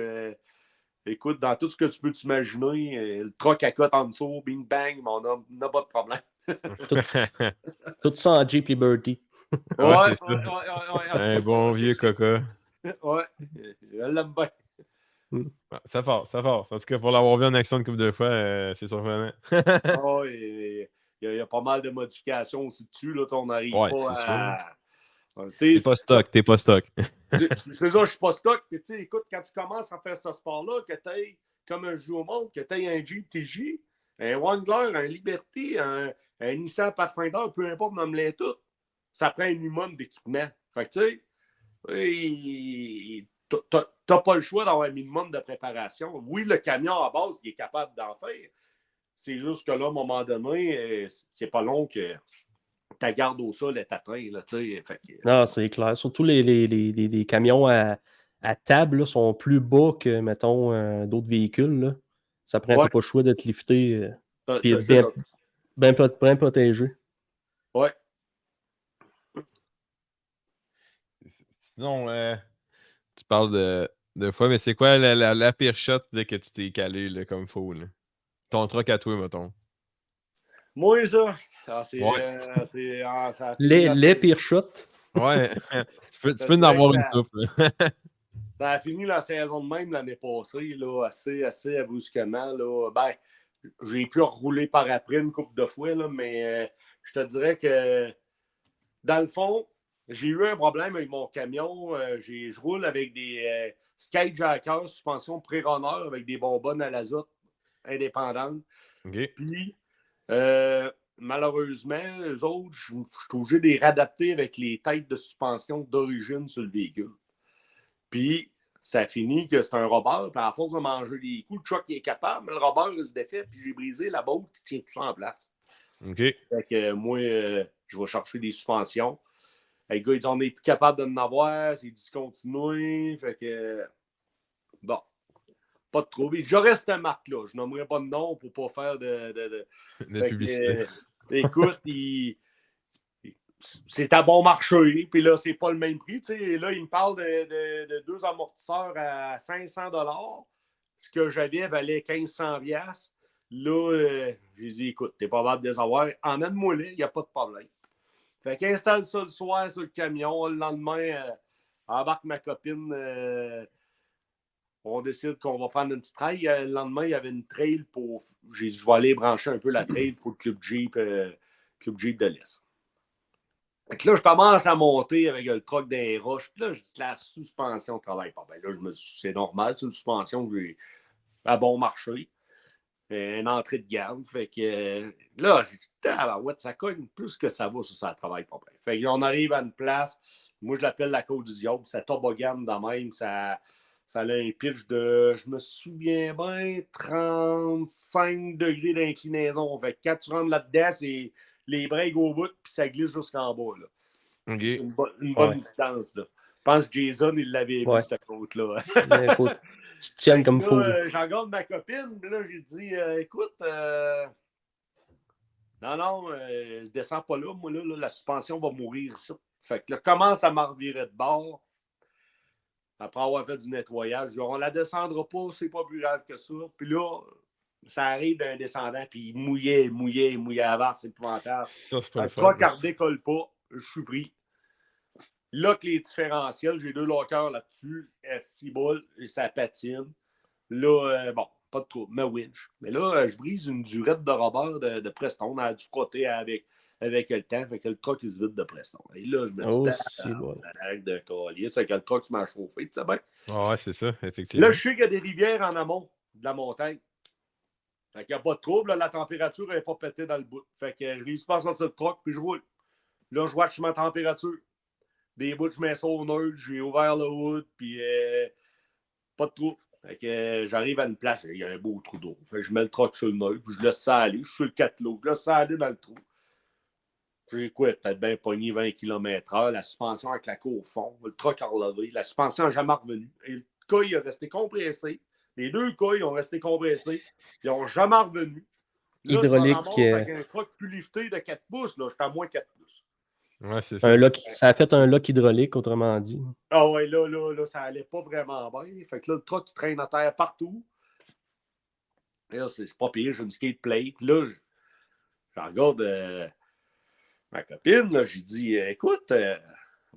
Écoute, dans tout ce que tu peux t'imaginer, le truck à côte en dessous, bing bang, mais on n'a pas de problème. Tout ça en Jeep Liberty. Ouais, c'est ça. Un bon vieux coca. Ouais, je l'aime bien. Ça force. En tout cas, pour l'avoir vu en action une couple de fois, c'est surprenant. Il y a pas mal de modifications aussi dessus. Là, on n'arrive pas à... T'es pas stock. C'est ça, je suis pas stock. Mais écoute, quand tu commences à faire ce sport-là, que tu aies, comme un jeu au monde, que tu aies un Jeep TJ, un Wrangler, un Liberty, un Nissan Pathfinder, peu importe, nomme-les toutes, ça prend un minimum d'équipement. Fait que tu sais, t'as pas le choix d'avoir un minimum de préparation. Oui, le camion à base, il est capable d'en faire. C'est juste que là, à un moment donné, c'est pas long que ta garde au sol est atteinte. Là, non, c'est clair. Surtout les camions à table là, sont plus bas que, mettons, d'autres véhicules. Là. Ça prend pas le choix d'être lifté et bien protégé. Ouais. Sinon, tu parles de fois, mais c'est quoi la pire shot que tu t'es calé là, comme faux? Là? Ton truck à toi, mettons. Moi, ça. Les pires shots. Ouais. tu peux en avoir une couple. Ça a fini la saison de même l'année passée, là, assez brusquement. Là. Ben, j'ai pu rouler par après une couple de fois, là, mais je te dirais que dans le fond, j'ai eu un problème avec mon camion. Je roule avec des Skyjackers, suspension pré-runner avec des bonbonnes à l'azote indépendantes. Okay. Puis, malheureusement, eux autres, je suis obligé de les réadapter avec les têtes de suspension d'origine sur le véhicule. Puis, ça finit que c'est un robeur. Puis, à force de manger des coups, le truck est capable, mais le robeur, il se défait. Puis, j'ai brisé la botte qui tient tout ça en place. OK. Fait que moi, je vais chercher des suspensions. Les gars, ils disent on n'est plus capable de en avoir, c'est discontinué. Fait que, bon, Pas de trouble. J'aurais cette marque-là. Je nommerai pas de nom pour pas faire de De publicité. Écoute, c'est à bon marché, puis là, c'est pas le même prix. T'sais. Là, il me parle de 2 amortisseurs à 500 $. Ce que j'avais valait 1500 $. Là, j'ai dit, écoute, t'es pas capable de les avoir. Emmène-moi là, il n'y a pas de problème. Fait qu'installe ça le soir sur le camion. Le lendemain, embarque ma copine. On décide qu'on va prendre une petite trail. Le lendemain, il y avait une trail pour. Je vais aller brancher un peu la trail pour le Club Jeep de l'Est. Fait que là, je commence à monter avec le truck des roches. Puis là, je dis, la suspension ne travaille pas. Ben là, c'est normal, c'est une suspension que j'ai à bon marché. Une entrée de gamme. Fait que là, j'ai dit, ouais, ça cogne plus que ça va, ça travaille pas bien. Fait qu'on arrive à une place. Moi, je l'appelle la Côte du Diable. Ça tobogane de même. Ça a un pitch de, je me souviens bien, 35 degrés d'inclinaison. Fait que quand tu rentres là-dedans, c'est les breaks au bout, puis ça glisse jusqu'en bas. Là. OK. C'est une bonne distance. Là. Je pense que Jason, il l'avait vu, cette côte-là. Il faut que tu tiennes comme il faut. J'en regarde ma copine, puis là, j'ai dit, écoute, non, je descends pas là. Moi, là, la suspension va mourir ici. Fait que là, commence à m'en revirer de bord. Après avoir fait du nettoyage, on la descendra pas, c'est pas plus grave que ça. Puis là, ça arrive d'un descendant, puis il mouillait avant, c'est épouvantable. Ça, c'est pas Le le fun. truck ne redécolle pas, je suis pris. Là que les différentiels, j'ai 2 lockers là-dessus, 6 boules, et ça patine. Là, bon, pas de trouble, ma winch. Mais là, je brise une durette de Robert de Preston, on a dû frotter avec le temps, fait que le truck il se vide de Preston. Et là, je me dis, avec de collier, c'est que le truck se m'a chauffé, tu sais bien. Ah ouais, c'est ça, effectivement. Là, je sais qu'il y a des rivières en amont de la montagne. Fait qu'il n'y a pas de trouble, là, la température n'est pas pétée dans le bout. Fait que je réussis pas à sortir le truck, puis je roule. Là, je watch ma température. Des bouts, je mets ça au neutre, j'ai ouvert le hood, puis pas de trouble. Fait que j'arrive à une place, il y a un beau trou d'eau. Fait que je mets le truck sur le neutre, puis je laisse ça aller. Je suis sur le 4 lots, je laisse ça aller dans le trou. J'ai quoi, peut-être bien pogné 20 km/h, la suspension avec la queue au fond, le truck a relevé, la suspension n'a jamais revenu. Et le couille a resté compressé. Les 2 couilles ont resté compressés. Ils n'ont jamais revenu. Là, Hydraulique. Je me ramasse avec un truck plus lifté de 4 pouces. Là, j'étais à moins 4 pouces. Ouais, c'est ça. Ça a fait un lock hydraulique, autrement dit. Ah ouais, là, ça allait pas vraiment bien. Fait que là, le truck, il traîne à terre partout. Et là, c'est pas pire, j'ai une skate plate. Là, je regarde ma copine, là, j'ai dit, écoute,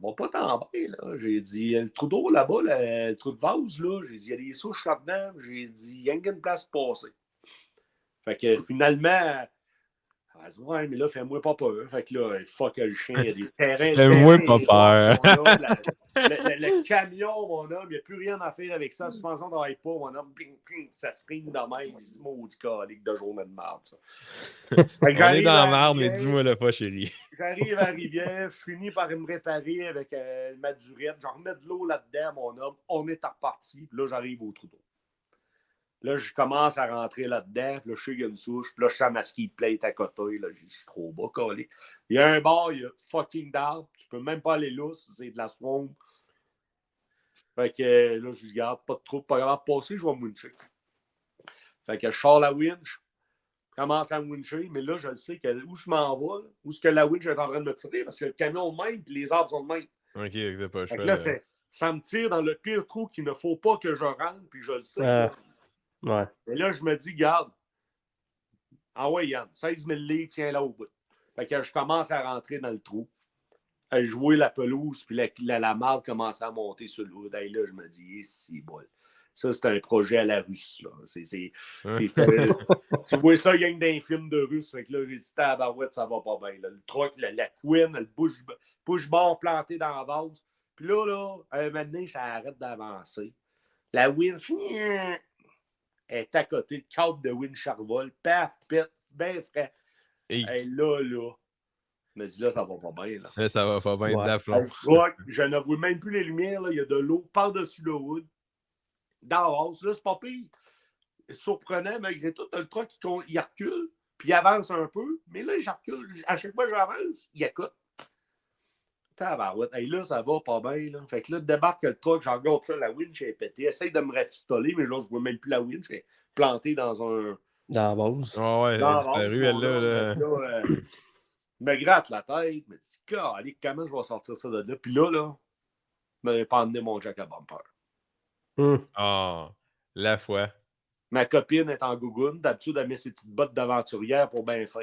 on va pas t'en bas, là. J'ai dit, le trou d'eau là-bas, le trou de vase, là, j'ai dit, il y a des souches là-dedans. J'ai dit, il y a une place pour passer. Fait que finalement, elle dit, ouais, mais là, fais-moi pas peur. Fait que là, fuck le chien, il y a des terrains. Fais-moi pas peur. Le camion, mon homme, il n'y a plus rien à faire avec ça. La suspension ne travaille pas, mon homme. Ping, ping, ça spring dans même. Je dis, maudit calique de journée de merde, ça. On est dans la merde, mais dis-moi le pas, chérie. J'arrive à Rivière, je finis par me réparer avec ma durette. J'en remets de l'eau là-dedans, mon homme. On est reparti. Puis là, j'arrive au trou d'eau. Là, je commence à rentrer là-dedans. Puis là, je sais qu'il y a une souche. Puis là, je sens ma ski plate à côté. Là, je suis trop bas, collé. Il y a un bar, il y a fucking d'arbres. Tu peux même pas aller là. C'est de la swamp. Fait que là, je dis, garde, pas de trouble. Pas grave, passer, je vais me wincher. Fait que je sors la winch. Commence à me wincher. Mais là, je sais que où je m'en vais, où est-ce que la winch est en train de me tirer, parce que le camion de même, puis les arbres sont de même. OK, c'est pas fait que là, ça me tire dans le pire trou qu'il ne faut pas que je rentre, puis je le sais. Ouais. Et là, je me dis, garde, ah ouais, Yann, 16 000 livres, tiens là au bout. Fait que je commence à rentrer dans le trou, à jouer la pelouse, puis la marde commence à monter sur le hood. Et là, je me dis, c'est bol. Ça, c'est un projet à la russe. Là. Tu vois ça, il y a d'un film de russe. Fait que là, j'ai dit, tabarouette, ça va pas bien. Là. Le truck, la couine, le push-bar planté dans la vase. Puis là, un moment donné, ça arrête d'avancer. La winch est à côté, le câble de winch charvol, paf, pète, bien frais. Et là, je me dis, là, ça va pas bien. Là. Ça va pas bien Ouais. d'aplomb. Je ne vois même plus les lumières. Là. Il y a de l'eau par-dessus le hood. Dans la vase, là, c'est pas pire. Surprenant, malgré tout, le truck, il recule, puis il avance un peu. Mais là, je recule. À chaque fois que j'avance, il accote. Tabarouette. Hey, là, ça va pas bien. Là. Fait que là, débarque le truck, j'en regarde ça, la winch est pétée. Essaye de me rafistoler, mais là, je vois même plus la winch. Elle est plantée dans un. Dans la base. Ah ouais, elle Dans a la disparu, vase, elle mon là. homme. là. Fait que là, je me gratte la tête, je me dis, allez, comment je vais sortir ça de là? Puis là, je m'avais pas emmené mon jack à bumper. Ah, la foi. Ma copine est en gougoune. D'habitude, elle met ses petites bottes d'aventurière pour bien faire.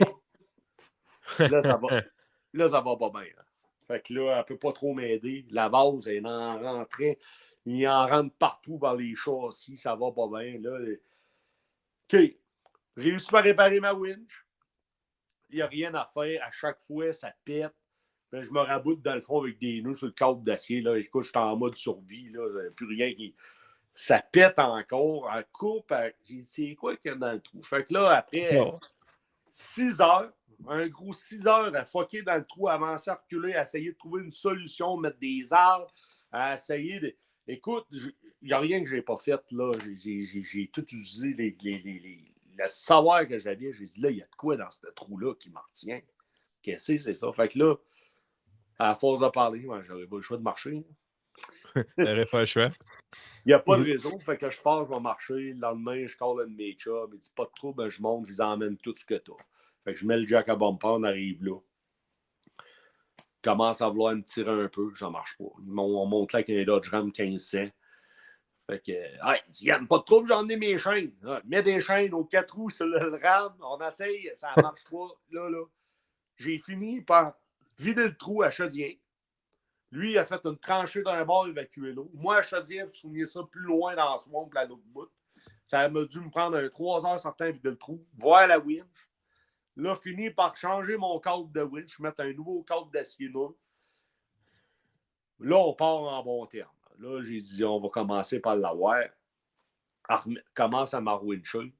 Là, ça va pas bien. Là. Fait que là, elle peut pas trop m'aider. La vase, elle en rentrait. Il en rentre partout dans les châssis. Ça va pas bien. Là. OK. Réussi à réparer ma winch. Il n'y a rien à faire. À chaque fois, ça pète. Ben, je me raboute dans le fond avec des nœuds sur le câble d'acier. Là. Écoute, je suis en mode survie. Là. Il n'y a plus rien qui. Ça pète encore. Elle coupe. J'ai dit, c'est quoi qu'il y a dans le trou? Fait que là, après 6 heures, un gros 6 heures à foquer dans le trou, avancer, reculer, à essayer de trouver une solution, mettre des arbres, à essayer de. Écoute, il n'y a rien que je n'ai pas fait. Là. J'ai tout utilisé le savoir que j'avais. J'ai dit, là, il y a de quoi dans ce trou-là qui m'en retient? Qu'est-ce que c'est ça? Fait que là, à force de parler, j'aurais pas le choix de marcher. T'aurais pas le choix. Il n'y a pas de réseau, fait que je pars, je vais marcher. Le lendemain, je colle un de mes chums. Il dit pas de trouble, ben, je monte, je les emmène tout ce que tu as. Fait que je mets le jack à bumper, on arrive là. Commence à vouloir me tirer un peu, ça marche pas. On monte là avec un Dodge Ram 1500. Fait que, hey, Yann, pas de trouble, j'en ai mes chaînes. Mets des chaînes aux 4 roues sur le Ram, on essaye, ça marche pas. Là, j'ai fini par vider le trou à Chaudière. Lui, il a fait une tranchée d'un bord, évacuer l'eau. Moi, à Chaudière, vous souvenez ça plus loin dans le swamp, à l'autre bout. Ça m'a dû me prendre 3 heures certain vider le trou, voir la winch. Là, fini par changer mon câble de winch, mettre un nouveau câble d'acier neuf. Là, on part en bon terme. Là, j'ai dit, on va commencer par l'avoir. Commence à m'arwincher.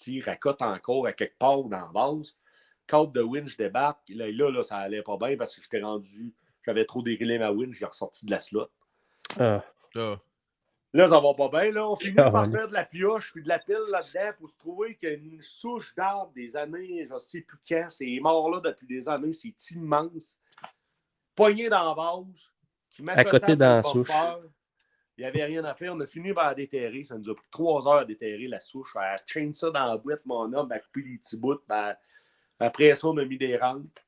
Il racote encore à quelque part dans la base. Câble de winch débarque. Là, ça allait pas bien parce que j'étais rendu. J'avais trop dégrillé ma winch, j'ai ressorti de la slot. Ah. Là, ça va pas bien. Là, on finit par faire de la pioche puis de la pile là-dedans pour se trouver qu'il y a une souche d'arbre des années, je ne sais plus quand. C'est mort là depuis des années. C'est immense. Pogné dans la base. À côté dans la souche. Il n'y avait rien à faire. On a fini par la déterrer. Ça nous a pris 3 heures à déterrer la souche. À chaîne ça dans la boîte, mon homme, à couper les petits bouts. Après ça, on a mis des rampes.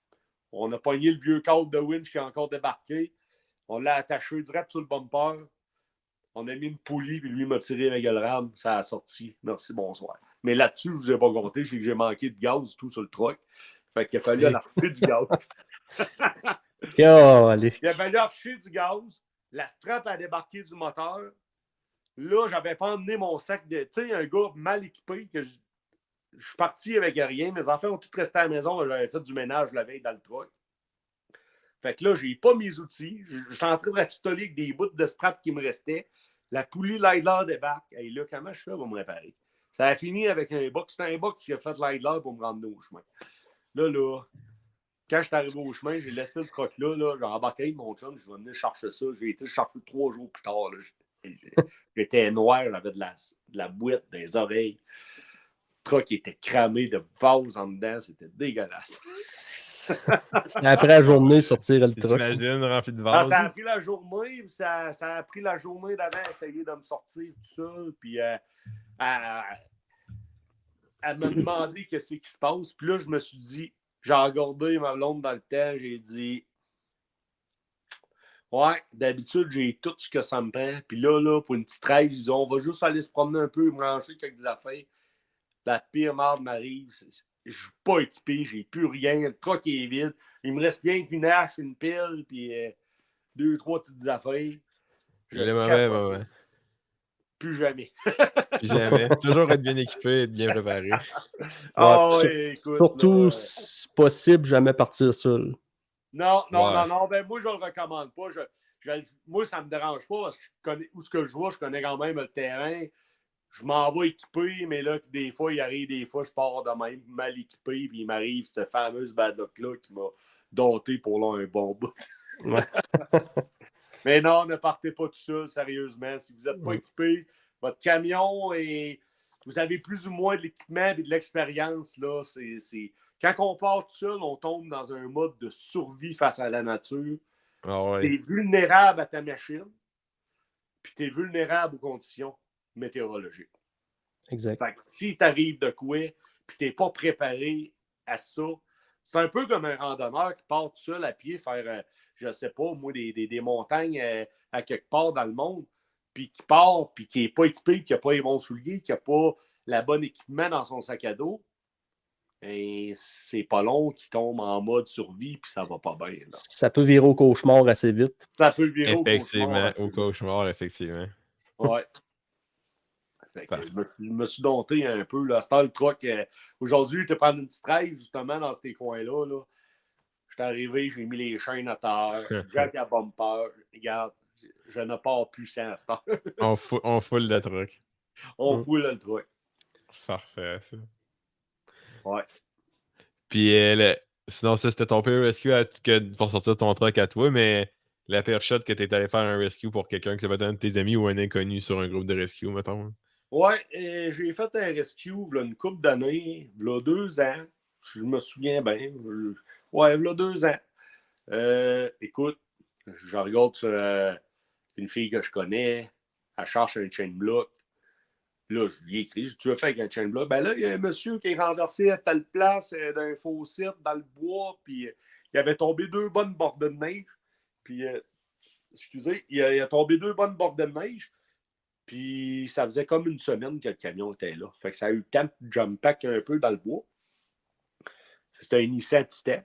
On a pogné le vieux câble de winch qui a encore débarqué. On l'a attaché direct sur le bumper. On a mis une poulie, puis lui m'a tiré avec le ram. Ça a sorti. Merci, bonsoir. Mais là-dessus, je ne vous ai pas compté. C'est que j'ai manqué de gaz tout sur le truck. Fait qu'il a fallu aller acheter du gaz. Il a fallu acheter du gaz. La strap a débarqué du moteur. Là, j'avais pas emmené mon sac de. Tu sais, un gars mal équipé que je suis parti avec rien. Mes enfants ont tous resté à la maison. J'avais fait du ménage la veille dans le truck. Fait que là, j'ai pas mes outils. J'étais en train de rafistoler avec des bouts de strap qui me restaient. La poulie Lidler débarque. Et là, comment je fais pour me réparer? Ça a fini avec un box. C'était un box qui a fait Lidler pour me ramener au chemin. Là, quand je suis arrivé au chemin, j'ai laissé le truck là, j'ai embarqué avec mon chum, je vais venir chercher ça. J'ai été le chercher 3 jours plus tard. Là. J'étais noir, j'avais de la boîte dans les oreilles. Le truck était cramé de vase en dedans, c'était dégueulasse. Après la journée, sortir le truck. T'imagines, rempli de vase. Ça a pris la journée, ça a pris la journée d'avant à essayer de me sortir tout seul, puis à me demander qu'est-ce qui se passe. Puis là, je me suis dit, j'ai regardé ma blonde dans le temps, j'ai dit, ouais, d'habitude, j'ai tout ce que ça me prend. Puis là, pour une petite raide, je dis, on va juste aller se promener un peu, me brancher quelques affaires. La pire merde m'arrive. Je ne suis pas équipé, j'ai plus rien. Le truck est vide. Il me reste bien qu'une hache, une pile, puis 2-3 petites affaires. Ouais. Plus jamais. Plus jamais. Toujours être bien équipé, être bien préparé. Écoute, surtout, là, si possible, jamais partir seul. Non. Ben, moi, je ne le recommande pas. Moi, ça ne me dérange pas parce que je connais où ce que je vois, je connais quand même le terrain. Je m'en vais équipé, mais là, des fois, il arrive des fois, je pars de même mal équipé, puis il m'arrive cette fameuse bad luck-là qui m'a dompté pour là un bon bout. Ouais. Mais non, ne partez pas tout seul, sérieusement. Si vous n'êtes pas équipé, votre camion et vous avez plus ou moins de l'équipement et de l'expérience, là, c'est... Quand on part tout seul, on tombe dans un mode de survie face à la nature. Ah ouais. Tu es vulnérable à ta machine, puis tu es vulnérable aux conditions météorologiques. Exact. Fait que si t'arrives de quoi, puis t'es pas préparé à ça, c'est un peu comme un randonneur qui part tout seul à pied faire, je sais pas, moi, des montagnes à quelque part dans le monde, puis qui part, puis qui n'est pas équipé, puis qui n'a pas les bons souliers, qui n'a pas le bon équipement dans son sac à dos. Et c'est pas long qu'il tombe en mode survie, puis ça va pas bien. Là. Ça peut virer au cauchemar assez vite. Ça peut le virer au cauchemar. Effectivement, assez au vite. cauchemar, effectivement. Ouais. Fait que je me suis dompté un peu. Là. C'était le truc. Aujourd'hui, j'étais prendre une petite race, justement, dans ces coins-là. Là. J'étais arrivé, j'ai mis les chaînes à terre, jack à bumper. Regarde, je ne pars plus sans cette heure. On foule le truc. On fout là, le truc. Parfait, ça. Ouais. Puis, sinon, ça, c'était ton pire rescue pour sortir ton truck à toi, mais la pire shot que t'es allé faire un rescue pour quelqu'un qui s'appelle un de tes amis ou un inconnu sur un groupe de rescue, mettons. Ouais, j'ai fait un rescue là, une couple d'années, là, 2 ans. Je me souviens bien. Ouais, là, 2 ans. Écoute, je regarde sur une fille que je connais, elle cherche un chain block. Là, je lui ai écrit, tu veux faire avec un chain block? Ben là, il y a un monsieur qui est renversé à telle place d'un fossé dans le bois, puis il avait tombé 2 bonnes bordées de neige. Puis, excusez, il a tombé 2 bonnes bordées de neige. Puis ça faisait comme une semaine que le camion était là. Fait que ça a eu le temps de jump pack un peu dans le bois. C'était un Nissan Titan.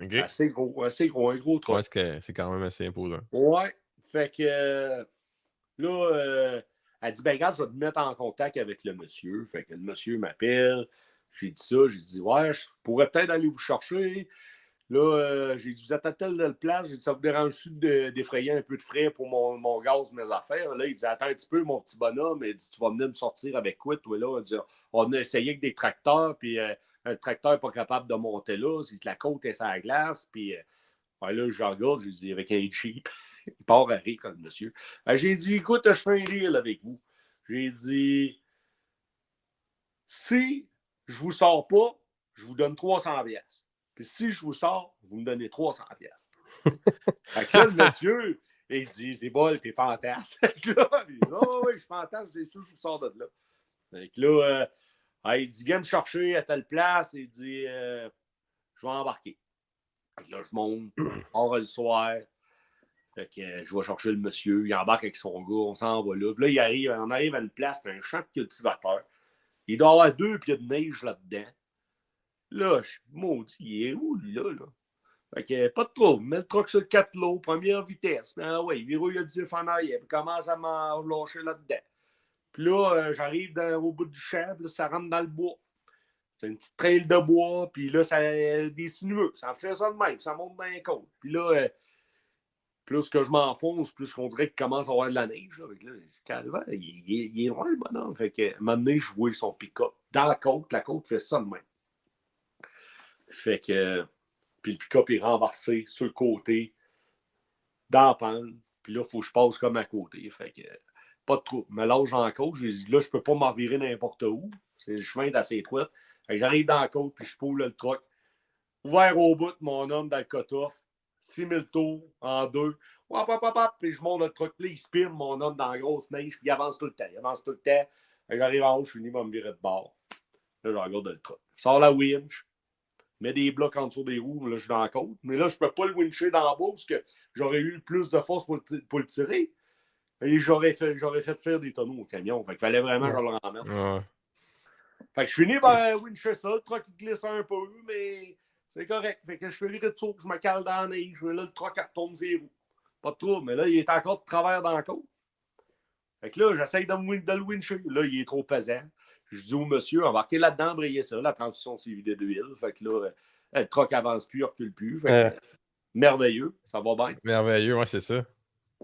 OK? Assez gros, un gros truck. Ouais, c'est quand même assez imposant. Ouais. Fait que là, elle dit, ben regarde, je vais te mettre en contact avec le monsieur. Fait que le monsieur m'appelle. J'ai dit ça, j'ai dit, ouais, je pourrais peut-être aller vous chercher. Là, j'ai dit, vous êtes à telle place. J'ai dit, ça vous dérange-tu d'effrayer un peu de frais pour mon gaz, mes affaires? Là, il dit, attends un petit peu, mon petit bonhomme. Il dit, tu vas venir me sortir avec quoi, toi, là? Il dit, on a essayé avec des tracteurs, puis un tracteur n'est pas capable de monter là. La côte est sur la glace, puis là, je regarde, j'ai dit, avec un Jeep. Il part à rire comme le monsieur. J'ai dit, écoute, je fais un deal avec vous. J'ai dit, si je vous sors pas, je vous donne 300 pièces. Puis si je vous sors, vous me donnez 300 pièces. Fait que là, le monsieur, il dit, t'es bol, t'es fantastique. Là, il dit, oh, oui, je suis fantastique, c'est sûr que je vous sors de là. Fait que là, il dit, viens me chercher à telle place. Il dit, je vais embarquer. Fait que là, je monte, on le soir. Fait que je vais chercher le monsieur, il embarque avec son gars, on s'en va là. Puis là, on arrive à une place, c'est un champ de cultivateur. Il doit y avoir 2 pieds de neige là-dedans. Là, je suis maudit, il est où, lui, là? Fait que pas de trouble. Mets le truck sur le 4 lots, première vitesse. Ah ouais, il verrouille le diff en arrière, puis commence à m'enlâcher là-dedans. Puis là, j'arrive au bout du champ, puis là, ça rentre dans le bois. C'est une petite trail de bois, puis là, ça des sinueux. Ça fait ça de même, ça monte dans les côtes. Puis là, plus que je m'enfonce, plus qu'on dirait qu'il commence à avoir de la neige. Là. Là, il est loin, le bonhomme. Fait que, un moment donné, je jouais son pick-up dans la côte fait ça de même. Fait que, puis le pick-up est renversé sur le côté, dans la panne. Puis là, il faut que je passe comme à côté. Fait que, pas de trouble. Mais là, en côte, j'ai dit, là, je peux pas m'en virer n'importe où. C'est le chemin d'assez étroit. Fait que j'arrive dans la côte, puis je poule le truck. Ouvert au bout, mon homme, dans le cut-off. 6000 tours en 2. Hop, hop, hop, hop, puis je monte le truck. Puis il spin, mon homme, dans la grosse neige, puis il avance tout le temps. J'arrive en haut, je finis, il va me virer de bord. Là, je regarde le truck. Je sors la winch, mets des blocs en dessous des roues, là, je suis dans la côte. Mais là, je ne peux pas le wincher dans la bas parce que j'aurais eu plus de force pour le tirer. Et j'aurais fait faire des tonneaux au camion. Fait qu'il fallait vraiment que je le ramène. Ouais. Fait que je finis par wincher ça. Le truck, il glisse un peu, mais c'est correct. Fait que je fais virer de saut, je me cale dans la neige. Là, le truck, elle retombe ses roues. Pas de trouble, mais là, il est encore de travers dans la côte. Fait que là, j'essaye de le wincher. Là, il est trop pesant. Je dis au monsieur, embarquez là-dedans, embrayez ça. La transition s'est vidée d'huile. Fait que là, le truck avance plus, il recule plus. Fait que, merveilleux, ça va bien. Merveilleux, ouais, c'est ça.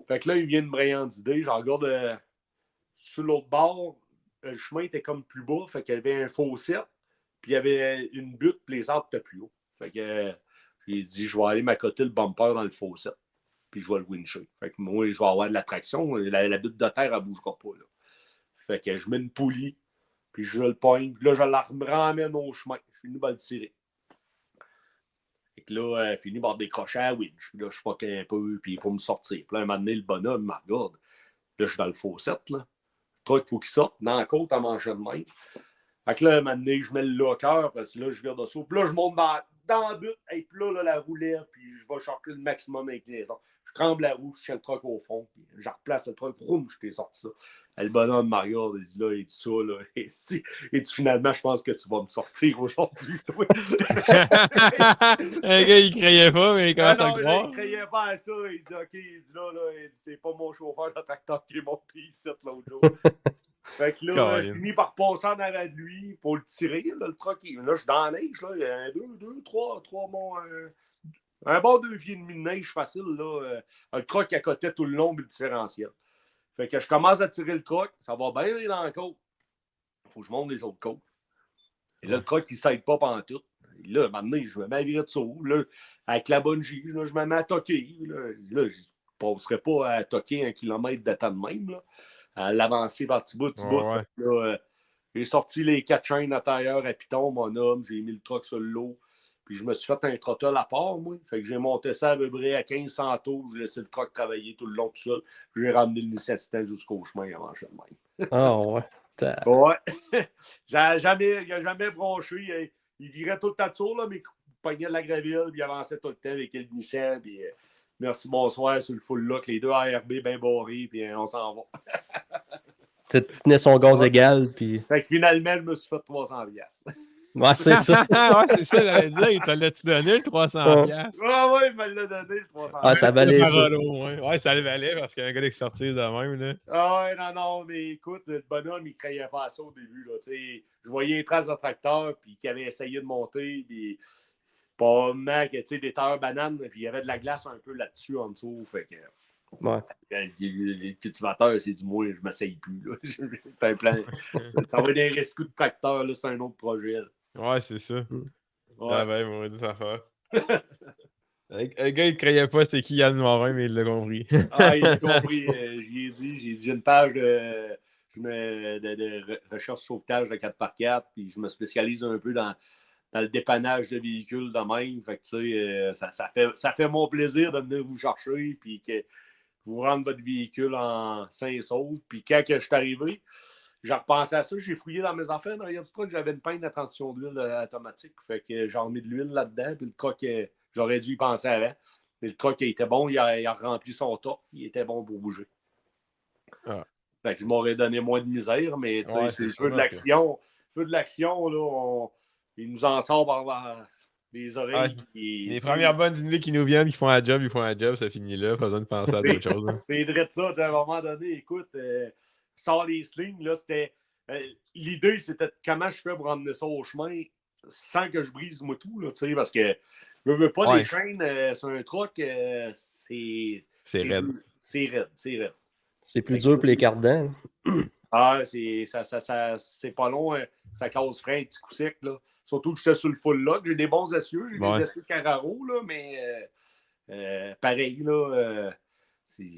Fait que là, il vient de me brillanter d'idée. J'en regarde sur l'autre bord. Le chemin était comme plus bas. Fait qu'il y avait un fossé. Puis il y avait une butte, puis les arbres étaient plus hauts. Fait que j'ai dit, je vais aller m'accoter le bumper dans le fossé. Puis je vais le wincher. Fait que moi, je vais avoir de la traction. La butte de terre, elle ne bougera pas. Là. Fait que je mets une poulie, puis je le pogne. Puis là, je la ramène au chemin. Je finis par le tirer. Fait que là, fini par décrocher à la winch. Puis là, je fuck un peu, puis pour me sortir. Puis là, un moment donné, le bonhomme me regarde. Là, je suis dans le fossette, là. Le truck, il faut qu'il sorte. Dans la côte, à manger de même. Fait que là, un moment donné, je mets le locker, parce que là, je vire de saut. Puis là, je monte dans le but. Et puis là, la roue lève, puis je vais chercher le maximum d'inclinaison. Je tremble la roue, je tiens le truck au fond, puis je replace le truck, roum, je t'ai sorti ça. Et le bonhomme me regarde, il dit là, il dit ça, là. Et dit finalement, je pense que tu vas me sortir aujourd'hui. Un gars, il croyait pas, mais il commence à Non, le là, il croire. criait pas à ça. Il dit OK, il dit là, il dit, c'est pas mon chauffeur de tracteur qui est monté ici l'autre jour. Fait que là, Colin. j'ai fini par passer en avant de lui pour le tirer, là, le truck. Là, je suis dans la neige, là. Il y a trois bons. Un bon 2 pieds et demi de neige facile, là. Un truck qui accotait tout le long du différentiel. Fait que je commence à tirer le truck. Ça va bien aller dans la côte. Il faut que je monte les autres côtes. Et là, le truck, il ne s'aide pas pantoute. Et là, maintenant, je me mets à virer de saut. Là, avec la bonne J, là, je me mets à toquer. Là, je ne passerais pas à toquer 1 kilomètre de temps de même. Là, à l'avancer par petit bout, petit bout. Ouais. Là, j'ai sorti les 4 chaînes à tailleur à piton, mon homme. J'ai mis le truck sur l'eau. Puis je me suis fait un trottel à part, moi. Fait que j'ai monté ça à peu près à 1500 tours. J'ai laissé le truck travailler tout le long tout seul. J'ai ramené l'initiative jusqu'au chemin avant de même. Ah ouais. Ouais. Il n'a jamais bronché. Il virait tout le temps de tour, là, mais il pognait de la graville, puis il avançait tout le temps avec le Nissan. Puis merci, bonsoir, sur le full lock, les deux ARB bien barrés, puis on s'en va. Tu tenais son gaz égal, puis. Fait que finalement, je me suis fait 300 piastres. Ouais, c'est ça. Ouais, c'est ça, j'allais dire. Il te l'a-tu donné le 300$? Ah ouais, il me l'a donné, le 300 Ah, ça valait Par ça. Rollo, ouais. Ouais, ça le valait parce qu'il y a un gars d'expertise de même. Là. Ah ouais, non, mais écoute, le bonhomme, il ne croyait pas à ça au début. Là, je voyais les traces de tracteur, puis qu'il avait essayé de monter, puis probablement que des tailleurs bananes, puis il y avait de la glace un peu là-dessus en dessous. Fait que Ouais. les cultivateurs, c'est du moins, je ne m'essaye plus. Là. Ça va être des rescoups de tracteur, là, c'est un autre projet. Là. Ouais, c'est ça. Ouais. Ah ben, maudite affaire. Un gars, il ne croyait pas c'était qui Yann Morin, mais il l'a compris. Ah, il a compris. J'ai dit, j'ai une page de recherche sauvetage de 4x4, puis je me spécialise un peu dans le dépannage de véhicules de même. Fait que, tu sais, ça fait mon plaisir de venir vous chercher, puis que vous rendre votre véhicule en sain et sauf. Puis quand que je suis arrivé, j'ai repensé à ça, j'ai fouillé dans mes affaires. Derrière du truck, j'avais une pinte de transition d'huile automatique. Fait que j'ai remis de l'huile là-dedans, puis le truck, j'aurais dû y penser avant. Mais le truck, il était bon, il a rempli son top, il était bon pour bouger. Ah. Fait que je m'aurais donné moins de misère, mais Ouais, c'est le sûr, feu de l'action. Feu de l'action, là, il nous en sort par les oreilles. Les premières bonnes idées qui nous viennent, qui font un job, ils font un job, ça finit là, pas besoin de penser à d'autres choses. Hein. C'est vrai de ça, à un moment donné, écoute, sors les slings, là, c'était. L'idée, c'était comment je fais pour emmener ça au chemin sans que je brise moi tout, là, parce que je veux pas des chaînes sur un truck, c'est raide. C'est raide, c'est raide. C'est plus dur pour les cardans. Ah, c'est pas long, ça cause frein, un petit coup sec, là. Surtout que j'étais sur le full lock, j'ai des bons essieux, j'ai des essieux Carraro, là, mais pareil, là, c'est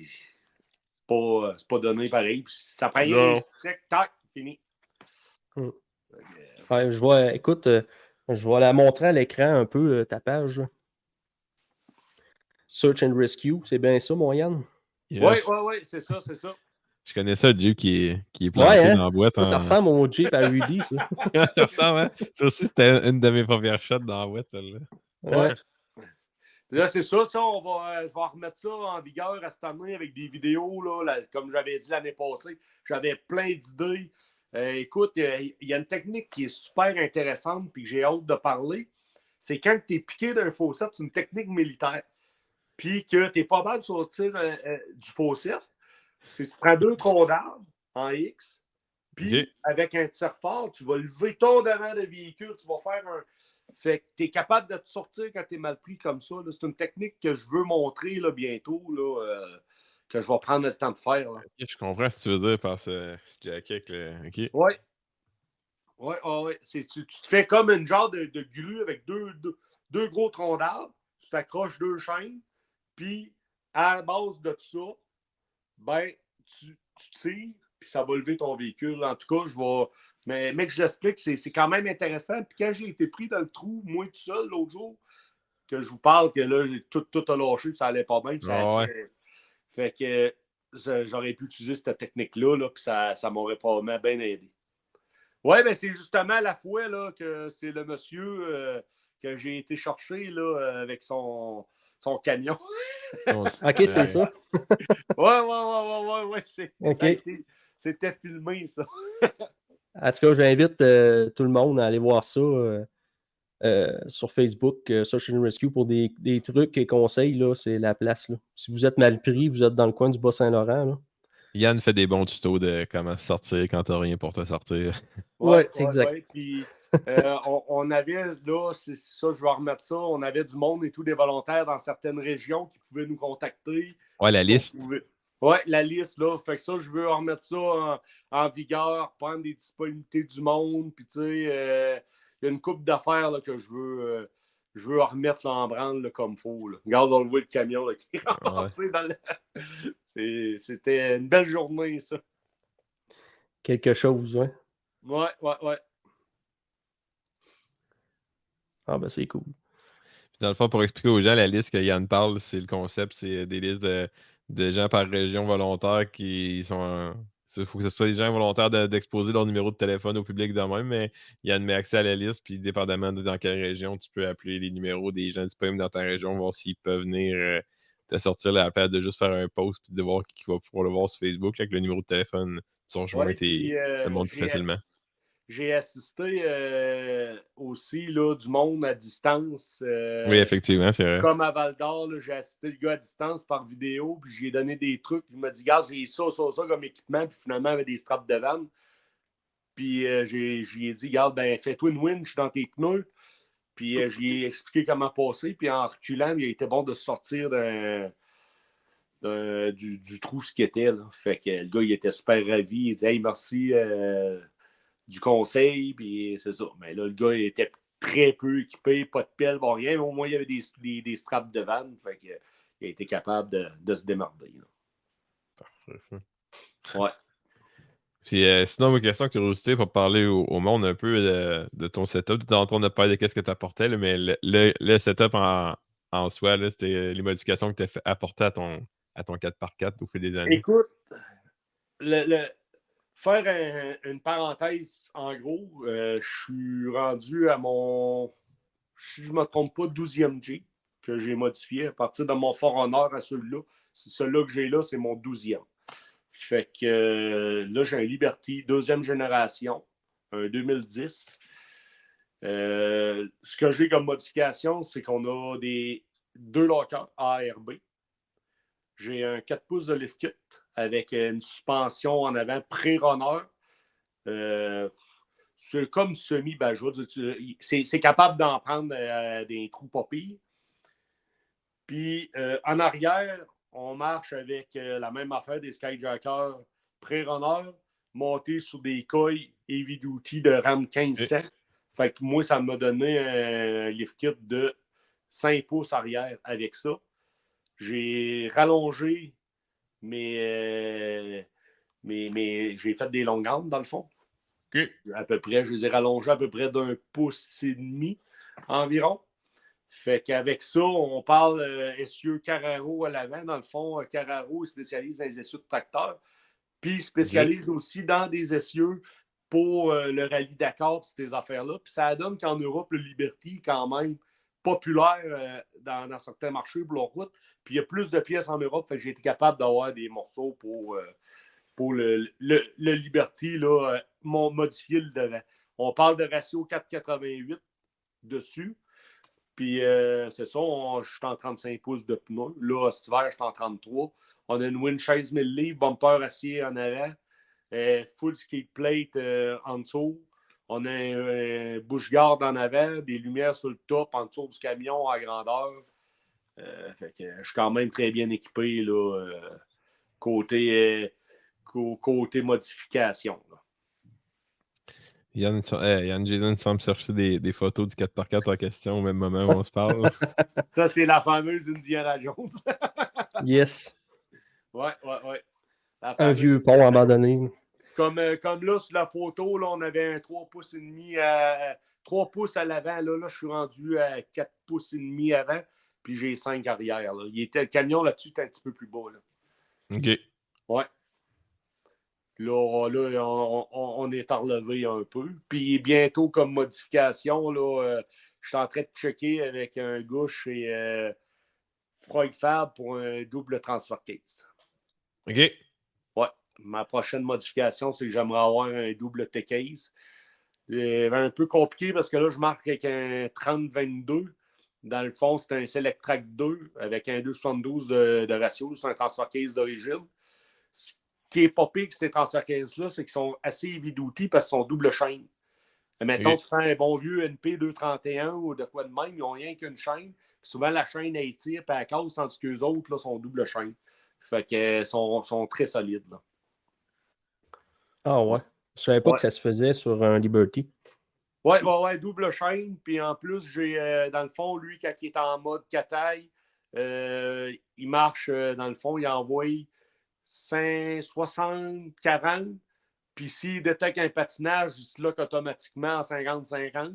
pas donné pareil. Puis ça prend un coup sec, tac, fini. Ouais, je vois, écoute, je vais la montrer à l'écran un peu, ta page. Là. Search and Rescue, c'est bien ça, mon Yann? Yes. Oui, c'est ça. Je connais ça, le Jeep qui est planté dans la boîte. Ça ressemble au Jeep à Rudy, ça. Ça ressemble, hein? Ça aussi, c'était une de mes premières shots dans la boîte. Là. Ouais. Là, c'est ça, je vais remettre ça en vigueur à cette année avec des vidéos, là, comme j'avais dit l'année passée. J'avais plein d'idées. Écoute, il y a une technique qui est super intéressante et que j'ai hâte de parler. C'est quand tu es piqué d'un fossé, c'est une technique militaire. Puis que tu n'es pas mal de sortir du fossé. C'est que tu prends 2 troncs d'arbres en X, puis avec un tire-fort, tu vas lever ton devant de véhicule, tu vas faire un. Fait que tu es capable de te sortir quand tu es mal pris comme ça. Là. C'est une technique que je veux montrer là, bientôt, là, que je vais prendre le temps de faire. Là. Okay, je comprends ce que tu veux dire par ce jacket. OK. Oui. Ouais. Tu te fais comme une genre de grue avec deux gros troncs d'arbres. Tu t'accroches 2 chaînes, puis à la base de tout ça, ben, tu tires, puis ça va lever ton véhicule. En tout cas, je vais. Mais mec, je l'explique, c'est quand même intéressant. Puis quand j'ai été pris dans le trou, moi tout seul, l'autre jour, que je vous parle, que là, tout a lâché, puis ça allait pas bien. Puis ça Ah a fait que j'aurais pu utiliser cette technique-là, là, puis ça m'aurait probablement bien aidé. Oui, ben c'est justement la fois là, que c'est le monsieur que j'ai été chercher là, avec son camion. Ok, c'est ça. Ouais. Ok. C'était filmé, ça. En tout cas, j'invite tout le monde à aller voir ça sur Facebook, Social Rescue, pour des trucs et conseils. Là, c'est la place. Là. Si vous êtes mal pris, vous êtes dans le coin du Bas-Saint-Laurent. Là. Yann fait des bons tutos de comment sortir quand t'as rien pour te sortir. Ouais, exact. Ouais. Puis on avait, là, c'est ça, je vais remettre ça, on avait du monde et tout, des volontaires dans certaines régions qui pouvaient nous contacter. Ouais, la liste. Oui, la liste, là. Fait que ça, je veux remettre ça en vigueur, prendre des disponibilités du monde. Puis, tu sais, il y a une couple d'affaires là, que je veux remettre là, en branle là, comme il faut. Là. Regarde, on le voit le camion là, qui est ramassé dans le... C'était une belle journée, ça. Quelque chose, ouais. Ouais. Ah, ben c'est cool. Dans le fond, pour expliquer aux gens, la liste que Yann parle, c'est le concept, c'est des listes de gens par région volontaires qui sont. Il faut que ce soit des gens volontaires d'exposer leur numéro de téléphone au public de même, mais Yann met accès à la liste, puis dépendamment de dans quelle région, tu peux appeler les numéros des gens disponibles dans ta région, voir s'ils peuvent venir te sortir la place de juste faire un post, puis de voir qui va pouvoir le voir sur Facebook. Avec le numéro de téléphone, tu rejoins le monde plus facilement. J'ai assisté aussi là, du monde à distance. Oui, effectivement, c'est vrai. Comme à Val d'Or, j'ai assisté le gars à distance par vidéo, puis j'ai donné des trucs. Il m'a dit, regarde, j'ai ça comme équipement, puis finalement, avec des straps de vanne. Puis j'ai dit, regarde, ben, fais-toi une winch dans tes pneus. Puis j'ai expliqué comment passer, puis en reculant, il était bon de sortir du trou ce qu'il était. Là. Fait que le gars, il était super ravi. Il dit, hey, merci du conseil, puis c'est ça. Mais là, le gars, il était très peu équipé, pas de pelle, bon, rien, mais au moins, il y avait des straps de vanne, fait qu'il a été capable de se démarrer. Là. Parfait, ça. Ouais. Puis sinon, ma question, curiosité, pour parler au monde un peu de ton setup. Tantôt, on a parlé de qu'est-ce que tu apportais, là, mais le setup en soi, là, c'était les modifications que tu as apportées à ton 4x4 au fil des années. Écoute, faire une parenthèse, en gros, je suis rendu à mon, si je ne me trompe pas, 12e G que j'ai modifié à partir de mon Forerunner à celui-là. Celui-là que j'ai là, c'est mon 12e. Fait que là, j'ai un Liberty deuxième génération, un 2010. Ce que j'ai comme modification, c'est qu'on a deux lockers ARB. J'ai un 4 pouces de lift kit avec une suspension en avant pré-runner. C'est comme semi-bajout. C'est capable d'en prendre des trous pas pires. Puis en arrière, on marche avec la même affaire des Skyjackers pré-runner montés sur des coils heavy duty de RAM 1500. Fait que moi, ça m'a donné un lift kit de 5 pouces arrière avec ça. J'ai rallongé mais j'ai fait des longueurs dans le fond. Okay. À peu près, je les ai rallongés à peu près d'1,5 pouce environ. Fait qu'avec ça, on parle essieu Carraro à l'avant. Dans le fond, Carraro spécialise dans les essieux de tracteur. Puis spécialise aussi dans des essieux pour le rallye Dakar et ces affaires-là. Puis ça donne qu'en Europe, le Liberty est quand même populaire dans certains marchés pour leur route. Puis il y a plus de pièces en Europe. Fait que j'ai été capable d'avoir des morceaux pour le Liberty, là, modifié le devant. On parle de ratio 4,88 dessus. Puis c'est ça, je suis en 35 pouces de pneus. Là, cet hiver, je suis en 33. On a une windshield 1000 livres, bumper acier en avant, full skate plate en dessous. On a un bush-guard en avant, des lumières sur le top, en dessous du camion à grandeur. Fait que je suis quand même très bien équipé là, côté modification. Là. Yann Jason semble chercher des photos du 4x4 en question au même moment où on se parle. Ça, c'est la fameuse Indiana Jones. Yes. Ouais. Un vieux pont abandonné. Comme là, sur la photo, là, on avait un 3 pouces et demi 3 pouces à l'avant. Là, je suis rendu à 4 pouces et demi avant, puis j'ai 5 arrière. Là. Le camion là-dessus est un petit peu plus bas. Là. OK. Ouais. Là, on est à relever un peu. Puis bientôt, comme modification, là, je suis en train de checker avec un gars chez Freud Fab pour un double transfer case. OK. Ouais. Ma prochaine modification, c'est que j'aimerais avoir un double T-case. C'est un peu compliqué parce que là, je marque avec un 30-22. Dans le fond, c'est un Select-Track 2 avec un 2,72 de ratio. C'est un transfer case d'origine. Ce qui est pas pire que ces transfer cases-là, c'est qu'ils sont assez heavy duty parce qu'ils sont double chaîne. Mettons, tu prends un bon vieux NP 231 ou de quoi de même, ils n'ont rien qu'une chaîne. Puis souvent, la chaîne, elle tire et elle casse, tandis qu'eux autres là, sont double chaîne. Fait qu'ils sont très solides. Là. Ah ouais. Je savais pas Ouais. que ça se faisait sur un Liberty. Ouais, double chaîne. Puis en plus, j'ai, dans le fond, lui, quand il est en mode cataille, il marche, dans le fond, il envoie 60, 40. Puis s'il détecte un patinage, il se lock automatiquement en 50-50.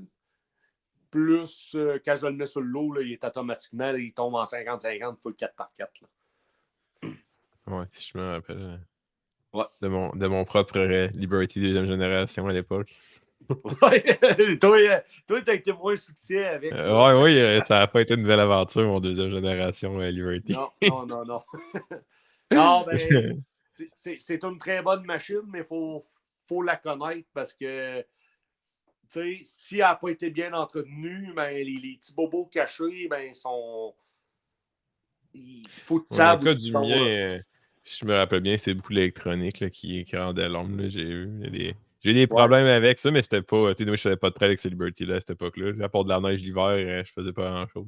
Plus, quand je le mets sur le lot, là, il est automatiquement, là, il tombe en 50-50, full 4x4. Là. Ouais, si je me rappelle. Ouais. De mon propre Liberty deuxième génération à l'époque. Ouais, toi, t'as été moins succès avec. Oui, ça n'a pas été une belle aventure, mon deuxième génération Liberty. Non. Non, ben, c'est une très bonne machine, mais il faut la connaître parce que, tu sais, si elle n'a pas été bien entretenue, ben, les petits bobos cachés, ben, sont. Il faut que tu Dans le saches où cas ils du sont. mien, si je me rappelle bien, c'est beaucoup l'électronique là, qui rendait l'ombre. J'ai eu des problèmes avec ça, mais c'était pas. Tu sais, moi, je faisais pas de trail avec ces Liberty-là à cette époque-là. À part de la neige l'hiver, je faisais pas grand-chose.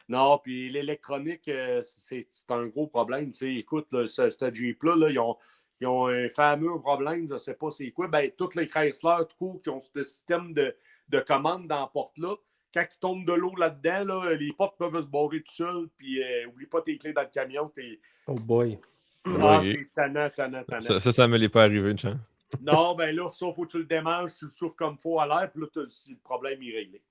Non, puis l'électronique, c'est un gros problème. Tu sais, écoute, là, ce Jeep-là, là, ils ont un fameux problème, je ne sais pas c'est quoi. Ben, toutes les Chrysler, tout court, qui ont ce système de commande dans la porte-là, quand ils tombent de l'eau là-dedans, là, les portes peuvent se barrer tout seuls, puis oublie pas tes clés dans le camion. Oh boy. Ah, Oui. c'est tannant. Ça m'est pas arrivé une chance. Non, ben là, ça, faut que tu le démanges, tu le souffles comme il faut à l'air, puis là, le problème est réglé.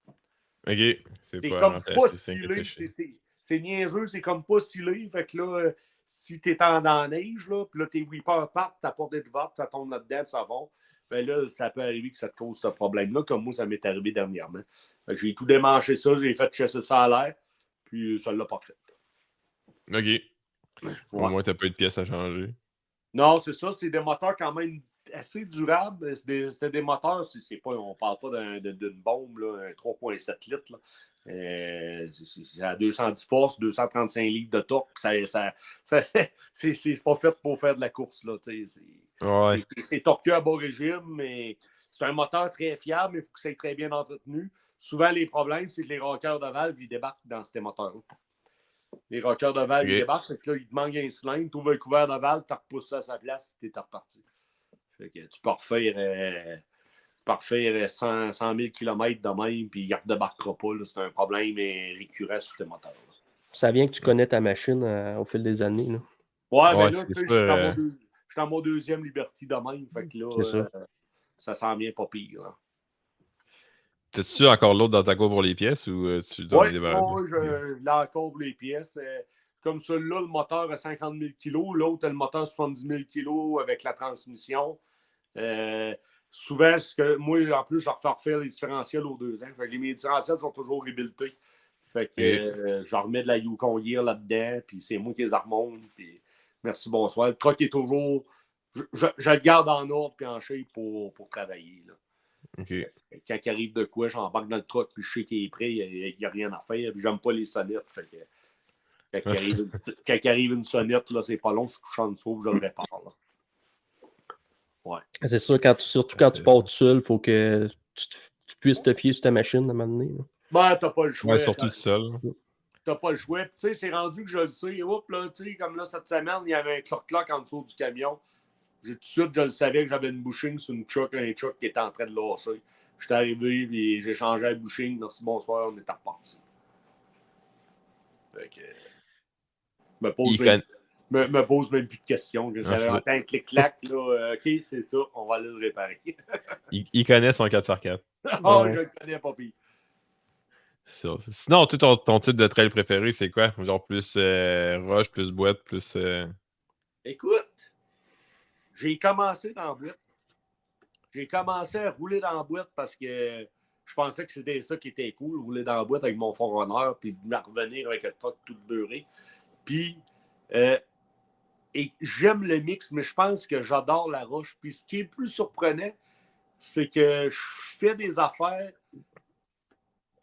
OK. C'est C'est pas comme rentré pas assez simple que scellé. ça. C'est niaiseux, c'est comme pas scellé. Fait que là, si t'es dans la neige, là, puis là, tes whippers partent, ta porte est ouverte, ça tombe là-dedans, ça va. Ben là, ça peut arriver que ça te cause ce problème-là, comme moi, ça m'est arrivé dernièrement. Fait que j'ai tout démanché ça, j'ai fait chasser ça à l'air, puis ça l'a pas fait. OK. Au Ouais. moins, t'as pas eu de pièces à changer. Non, c'est ça, c'est des moteurs quand même assez durables. C'est des moteurs, on ne parle pas d'une bombe, là, un 3,7 litres. Là. C'est à 210 forces, 235 litres de torque. C'est pas fait pour faire de la course. Là, Ouais. c'est torqueux à bas régime, mais c'est un moteur très fiable, mais il faut que ça soit très bien entretenu. Souvent, les problèmes, c'est que les rockers de valve, ils débarquent dans ces moteurs-là. Les rockers de valve, ils débarquent, fait que là, ils te manquent un cylindre, tu ouvres un couvert de valve, tu repousses ça à sa place, puis tu es reparti. Fait que tu peux refaire 100 000 km de même, puis il ne redébarquera pas. C'est un problème récurrent sur tes moteurs. Là. Ça vient que tu connais ta machine au fil des années. Là. Ouais, mais Ouais, là, c'est tu sais, ça. je suis dans mon deuxième Liberty de même, fait que C'est là, ça. ça s'en vient pas pire. Là. T'as-tu encore l'autre dans ta cour pour les pièces ou tu t'en es débarrassé? Je l'ai encore pour les pièces. Comme celui-là, le moteur a 50 000 kg, l'autre a le moteur 70 000 kg avec la transmission. Souvent, moi, en plus, je refais les différentiels aux 2 ans. Fait que mes différentiels sont toujours rebuildés. Fait que je remets de la Yukon Gear là-dedans, puis c'est moi qui les remonte. Puis merci, bonsoir. Le truck est toujours. Je le garde en ordre puis en shape pour travailler. Là. OK. Quand il arrive de quoi, j'embarque dans le truck, puis je sais qu'il est prêt, il n'y a rien à faire. Puis j'aime pas les sonnettes. Fait que, quand il arrive une sonnette, là, c'est pas long, je couche en dessous, je le répare. Là. Ouais. C'est sûr, surtout quand tu pars tout seul, il faut que tu puisses te fier sur ta machine à un moment donné. Là. Ben, t'as pas le choix. Ouais, surtout tout seul. T'as pas le choix. Tu sais, c'est rendu que je le sais. Oups, là, tu sais, comme là, cette semaine, il y avait un clock en dessous du camion. Tout de suite, je le savais que j'avais une bushing sur un truck qui était en train de lâcher. J'étais arrivé, puis j'ai changé la bushing. Merci, bonsoir, on est reparti. Fait que. me pose même plus de questions. Que ça c'est ça. entend un clic-clac, là, OK, c'est ça, on va aller le réparer. Il connaît son 4x4. Oh, Ouais. je le connais pas pire. Ça. Sinon, ton type de trail préféré, c'est quoi? Genre plus roche, plus boîte, plus... Écoute, j'ai commencé dans la boîte. J'ai commencé à rouler dans la boîte parce que je pensais que c'était ça qui était cool, rouler dans la boîte avec mon Forerunner, puis de revenir avec le truck tout beurré. Puis, et j'aime le mix, mais je pense que j'adore la roche. Puis ce qui est plus surprenant, c'est que je fais des affaires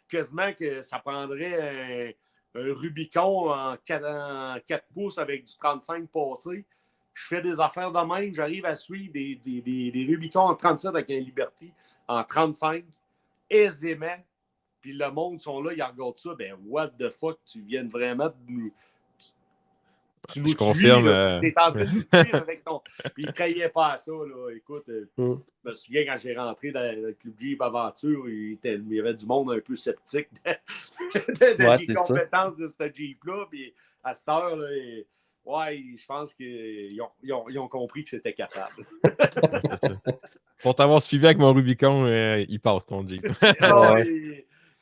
quasiment que ça prendrait un Rubicon en 4 pouces avec du 35 passé. Je fais des affaires de même, j'arrive à suivre des Rubicons en 37 avec un Liberty en 35 aisément. Puis le monde sont là, ils regardent ça. Ben, what the fuck, tu viens vraiment de nous. Tu nous Je suis, confirme. là, tu es en train de nous suivre avec ton. Puis ils ne croyaient pas à ça, là. Écoute, je me souviens quand j'ai rentré dans le Club Jeep Aventure, il y avait du monde un peu sceptique des compétences de ce Jeep-là. Puis à cette heure, là, ouais, je pense qu'ils ont compris que c'était capable. C'est ça. Pour t'avoir suivi avec mon Rubicon, il passe ton Jeep.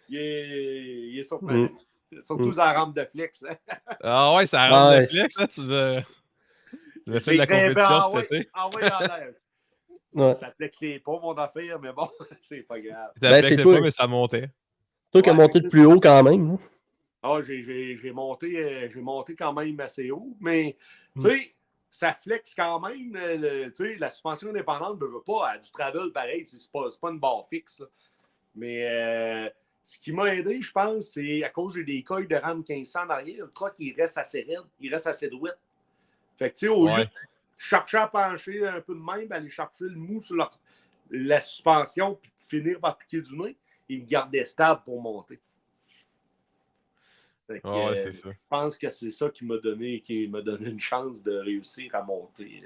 Il est surprenant. Surtout à la rampe de flex. Hein? Ah ouais, ça rampe de flex, hein, tu as fait de la compétition cet été. Ah ouais, dans l'air. Ouais. Ça flexait pas mon affaire, mais bon, c'est pas grave. Ça flexait pas, mais ça montait. C'est toi qui as monté le plus haut quand même. Hein? Ah, j'ai monté quand même assez haut, mais tu sais, ça flex quand même. Tu sais, la suspension indépendante ne veut pas, elle a du travel pareil, c'est pas une barre fixe. Là. Mais ce qui m'a aidé, je pense, c'est à cause j'ai des coils de RAM 1500 en arrière, le truck, il reste assez raide, il reste assez droit. Fait que, tu sais, au lieu de chercher à pencher un peu de même, aller chercher le mou sur la suspension, puis finir par piquer du nez, il me gardait stable pour monter. Fait que, c'est ça. je pense que c'est ça qui m'a donné une chance de réussir à monter.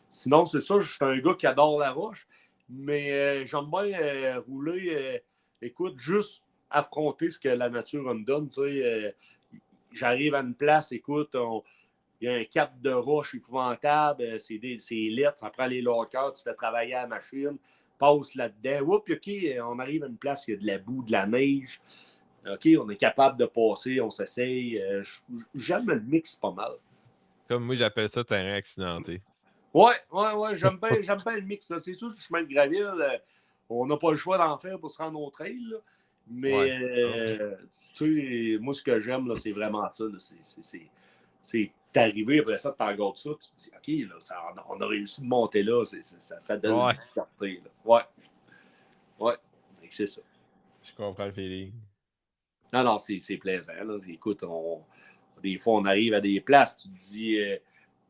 Sinon, c'est ça, je suis un gars qui adore la roche, mais j'aime bien rouler, écoute, juste affronter ce que la nature me donne. Tu sais, j'arrive à une place, écoute, il y a un cap de roche épouvantable, c'est lettres, ça prend les lockers, tu fais travailler à la machine, passe là-dedans. Oups, OK, on arrive à une place, il y a de la boue, de la neige. OK, on est capable de passer, on s'essaye. J'aime le mix pas mal. Comme moi, j'appelle ça terrain accidenté. Ouais, j'aime bien le mix. Là. C'est sûr, sur le chemin de graville, on n'a pas le choix d'en faire pour se rendre au trail. Là. Mais, tu sais, moi, ce que j'aime, là, c'est vraiment ça. Là. C'est arrivé après ça, tu regardes ça, tu te dis, OK, là, on a réussi de monter là. Ça donne une petite fierté. Ouais, c'est ça. Je comprends le feeling. Non, c'est plaisant. Là. Écoute, des fois, on arrive à des places, tu te dis,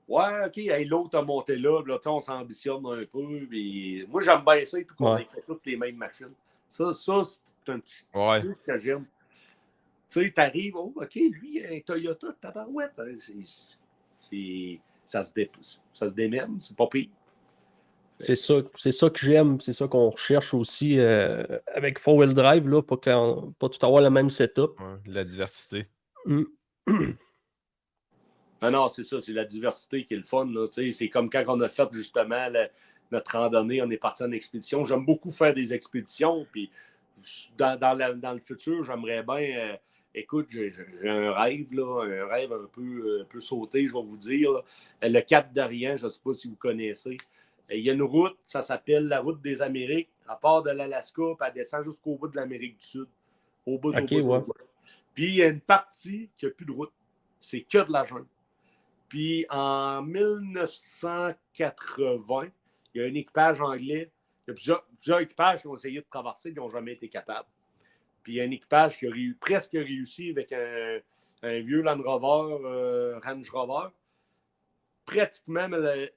ouais, OK, hey, l'autre a monté là, on s'ambitionne un peu. Puis, moi, j'aime bien ça et tout qu'on ait fait toutes les mêmes machines. Ça c'est un petit truc que j'aime. Tu sais, t'arrives, oh, OK, lui, un Toyota, tabarouette. Ça se démène, c'est pas pire. C'est ça que j'aime, c'est ça qu'on recherche aussi avec 4-wheel drive, là, pas tout avoir le même setup. La diversité. Non, c'est ça, c'est la diversité qui est le fun. Là, c'est comme quand on a fait justement notre randonnée, on est parti en expédition. J'aime beaucoup faire des expéditions, puis dans le futur, j'aimerais bien... écoute, j'ai un rêve, là, un rêve un peu sauté, je vais vous dire. Là. Le Cap d'Orient, je ne sais pas si vous connaissez. Il y a une route, ça s'appelle la route des Amériques. À part de l'Alaska, puis elle descend jusqu'au bout de l'Amérique du Sud. Au bout. Puis il y a une partie qui n'a plus de route. C'est que de la jungle. Puis en 1980, il y a un équipage anglais. Il y a plusieurs équipages qui ont essayé de traverser et qui n'ont jamais été capables. Puis il y a un équipage qui a presque réussi avec un vieux Range Rover. Pratiquement, le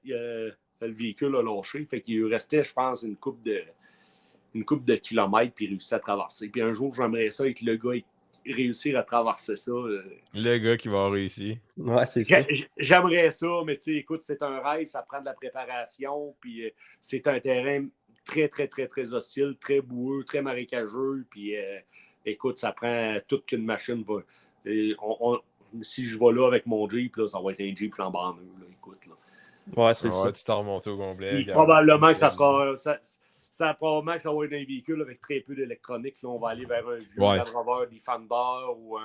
véhicule a lâché. Fait qu'il lui restait, je pense, une couple de kilomètres puis il réussit à traverser. Puis un jour, j'aimerais ça être le gars réussir à traverser ça. Le gars qui va réussir. Ouais, c'est ça. J'aimerais ça, mais tu sais, écoute, c'est un rêve, ça prend de la préparation, puis c'est un terrain très, très, très, très hostile, très boueux, très marécageux, puis écoute, ça prend toute qu'une machine va. si je vais là avec mon Jeep, là, ça va être un Jeep flambant neuf. Là, écoute, là. Ouais, c'est ça. Tu t'en remontes au complet. Puis regarde. probablement que ça sera. Probablement que ça va être un véhicule avec très peu d'électronique. Là, on va aller vers un vieux Land Rover Defender ou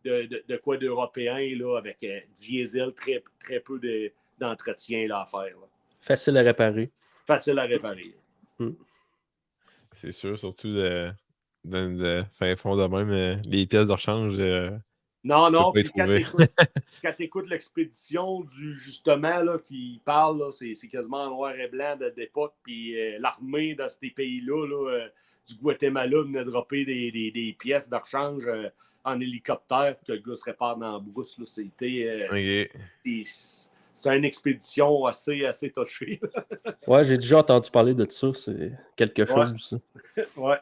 de quoi d'européen là, avec diesel, très, très peu d'entretien là, à faire. Là. Facile à réparer. Facile à réparer. C'est sûr, surtout dans le fin fond de même, les pièces de rechange. Non, pas y puis quand tu écoutes l'expédition justement là, qui parle, là, c'est quasiment en noir et blanc d'époque, puis l'armée dans ces pays-là, là, du Guatemala venait dropper des pièces de rechange en hélicoptère, que le gars se répare dans la brousse. Là, c'était une expédition assez touchée. Ouais, j'ai déjà entendu parler de ça, c'est quelque chose. Ça. Ouais.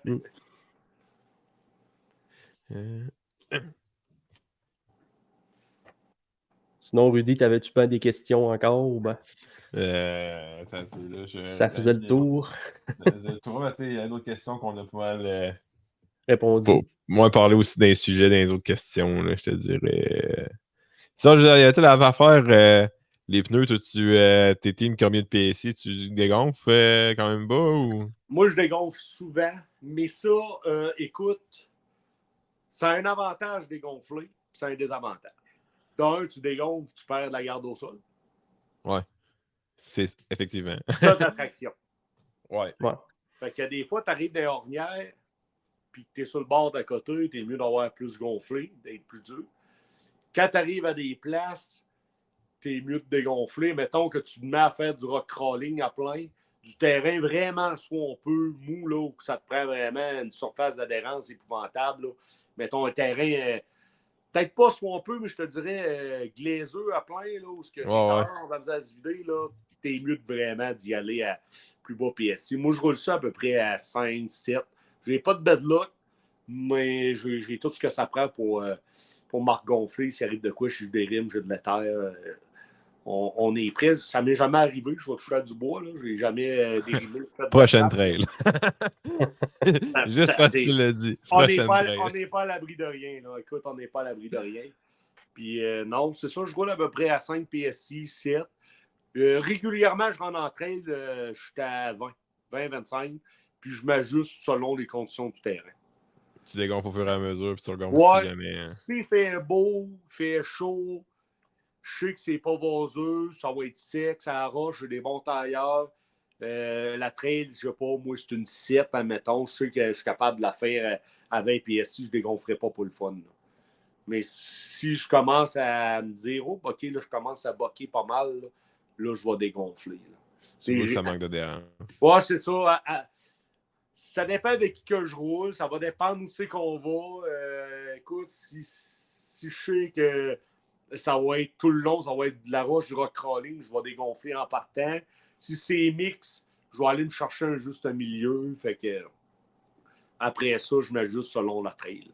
Sinon, Rudy, t'avais-tu pas des questions encore? Ou ben... Attends un peu, là, ça faisait le tour. Ça faisait le tour, mais il y a d'autres questions qu'on a pas mal répondu. Moi, parler aussi d'un sujet, dans les autres questions, là, je te dirais. Ça, il y a la affaire, les pneus, toi, tes teams combien de PSI, tu dégonfles quand même bas ou? Moi, je dégonfle souvent, mais ça, écoute, ça a un avantage dégonfler, puis ça a un désavantage. D'un, tu dégonfles, tu perds de la garde au sol. Ouais. C'est effectivement. T'as d'attraction. Ouais. Fait que des fois, tu arrives dans les ornières, puis que tu es sur le bord d'à côté, tu es mieux d'avoir plus gonflé, d'être plus dur. Quand tu arrives à des places, tu es mieux de dégonfler. Mettons que tu te mets à faire du rock crawling à plein, du terrain vraiment swampeux, mou, là, où ça te prend vraiment une surface d'adhérence épouvantable. Là. Mettons un terrain, peut-être pas swampeux, mais je te dirais glaiseux à plein, là, où les terres, on va dire à se vider, là, t'es mieux de vraiment d'y aller à plus bas PSI. Moi, je roule ça à peu près à 5, 7. J'ai pas de bad luck, mais j'ai tout ce que ça prend pour me gonfler. S'il arrive de quoi, je dérime, j'ai de la terre. On est prêt. Ça m'est jamais arrivé. Je vais toucher à du bois. Je n'ai jamais dérimé. Prochaine trail. Juste parce que tu l'as dit. On n'est pas à l'abri de rien. Là. Écoute, on n'est pas à l'abri de rien. Puis non, c'est ça. Je roule à peu près à 5 PSI, 7. Régulièrement, je rentre en trail. Je suis à 20-25. Puis je m'ajuste selon les conditions du terrain. Tu dégonfles au fur et à mesure. Puis tu regonfles si jamais. S'il fait beau, il fait chaud. Je sais que c'est pas vaseux, ça va être sec, ça arrache, j'ai des bons tailleurs. La trail, je sais pas, moi, c'est une 7, admettons. Je sais que je suis capable de la faire à 20 PSI, je ne dégonflerai pas pour le fun. Là. Mais si je commence à me dire, oh, OK, là, je commence à boquer pas mal, là je vais dégonfler. Là. Tu vois que ça manque d'adhérence. Ouais, c'est ça. Ça dépend avec qui que je roule, ça va dépendre où c'est qu'on va. Écoute, si je sais que ça va être tout le long, ça va être de la roche, du rock crawling, je vais dégonfler en partant. Si c'est mix, je vais aller me chercher un juste milieu. Fait que après ça, je m'ajuste selon la trail.